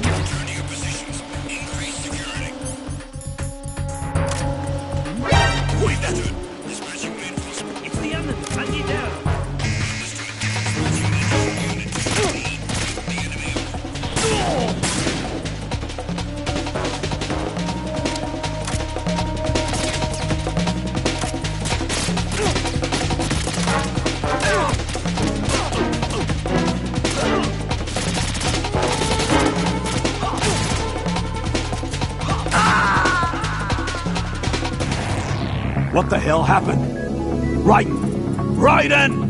Return to your positions. Increase security. Understood. Dispatching reinforcements. It's the enemy. I need help. What the hell happened? Raiden! Raiden!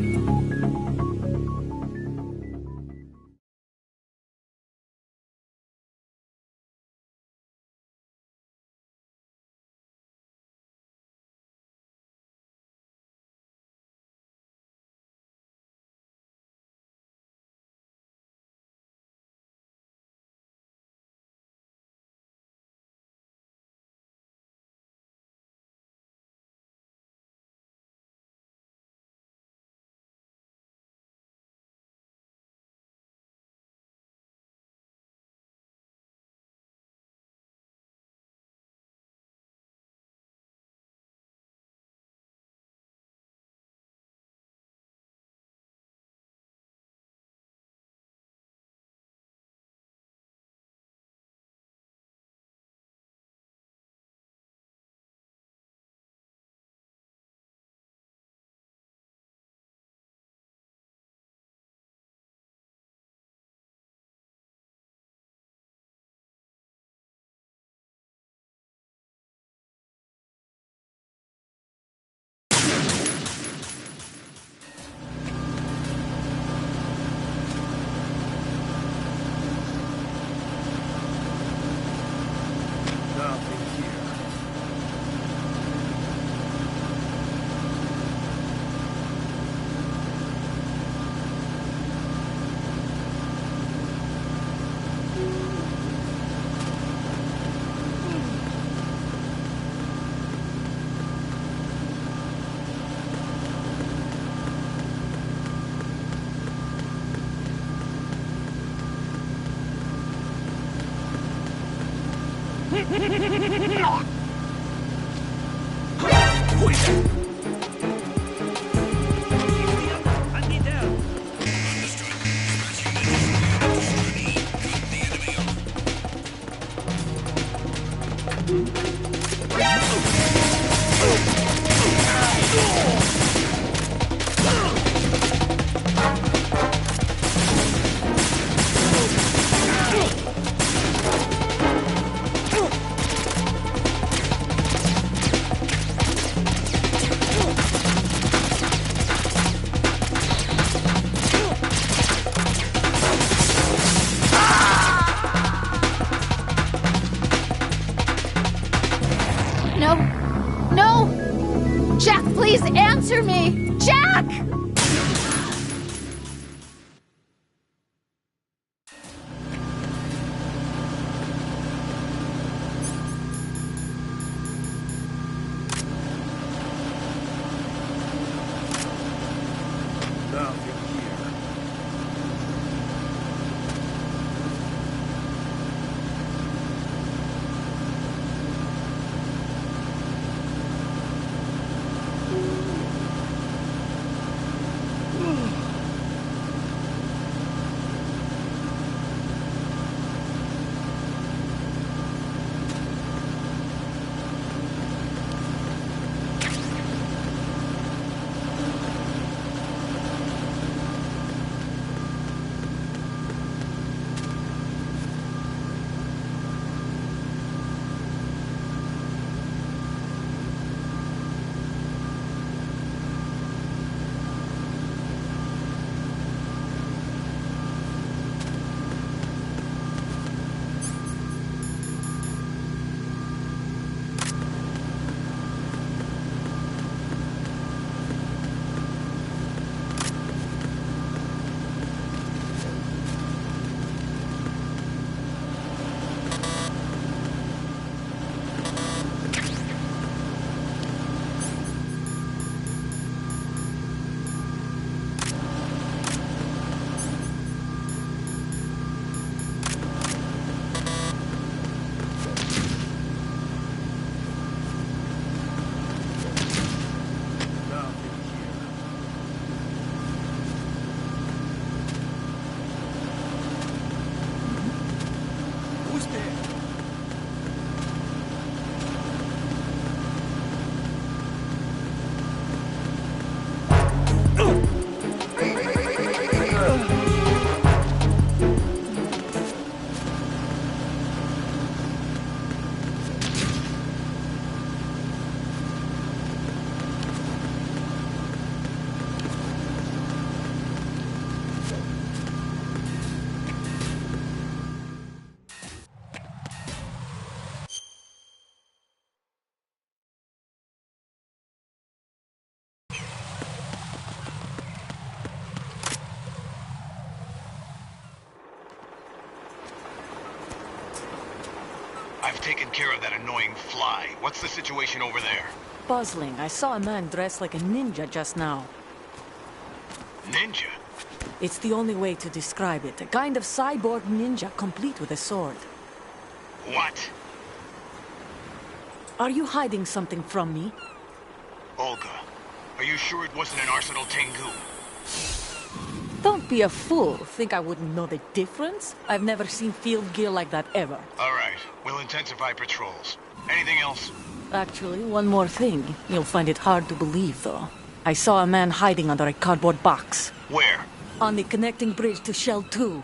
taken care of that annoying fly. What's the situation over there? Puzzling. I saw a man dressed like a ninja just now. Ninja? It's the only way to describe it. A kind of cyborg ninja, complete with a sword. What? Are you hiding something from me? Olga, are you sure it wasn't an Arsenal Tengu? Don't be a fool. Think I wouldn't know the difference? I've never seen field gear like that ever. All right, we'll intensify patrols. Anything else? Actually, one more thing. You'll find it hard to believe, though. I saw a man hiding under a cardboard box. Where? On the connecting bridge to Shell 2.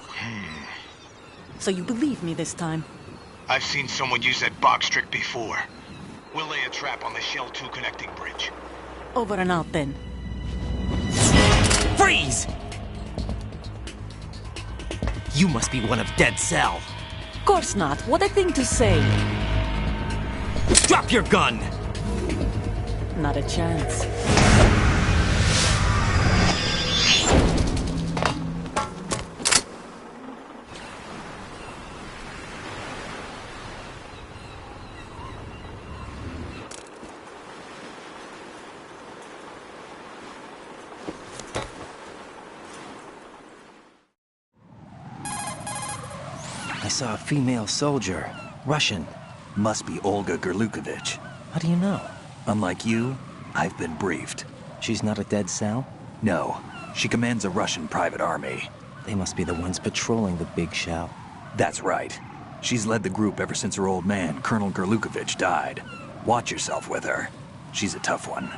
So you believe me this time? I've seen someone use that box trick before. We'll lay a trap on the Shell 2 connecting bridge. Over and out, then. Freeze! You must be one of Dead Cell. Of course not. What a thing to say. Drop your gun! Not a chance. I saw a female soldier. Russian. Must be Olga Gerlukovich. How do you know? Unlike you, I've been briefed. She's not a Dead Cell? No. She commands a Russian private army. They must be the ones patrolling the Big Shell. That's right. She's led the group ever since her old man, Colonel Gerlukovich, died. Watch yourself with her. She's a tough one.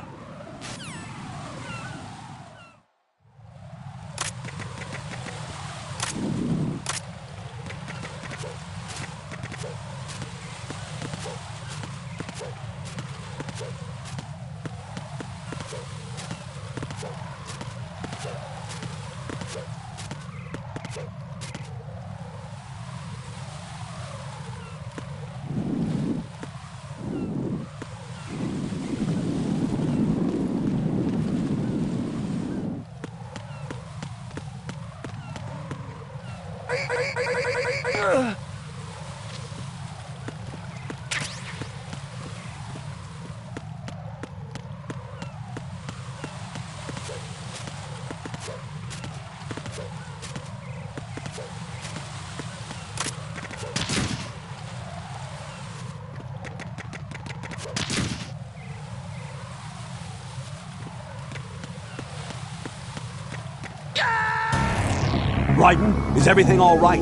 Raiden, is everything all right?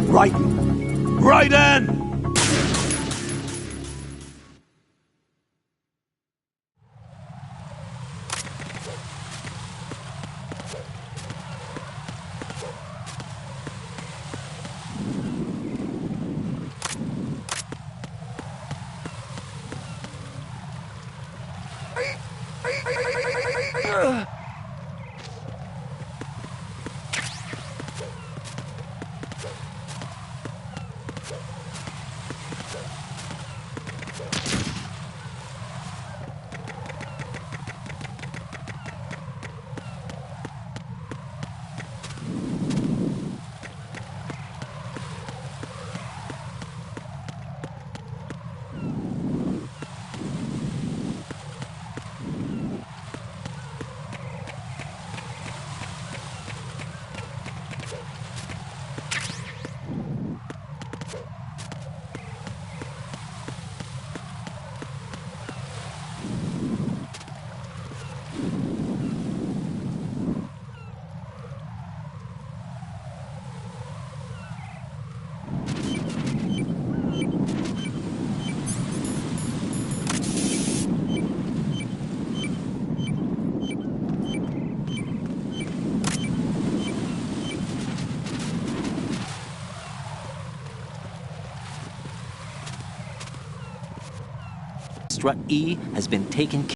Raiden! Raiden! Strut E has been taken care of.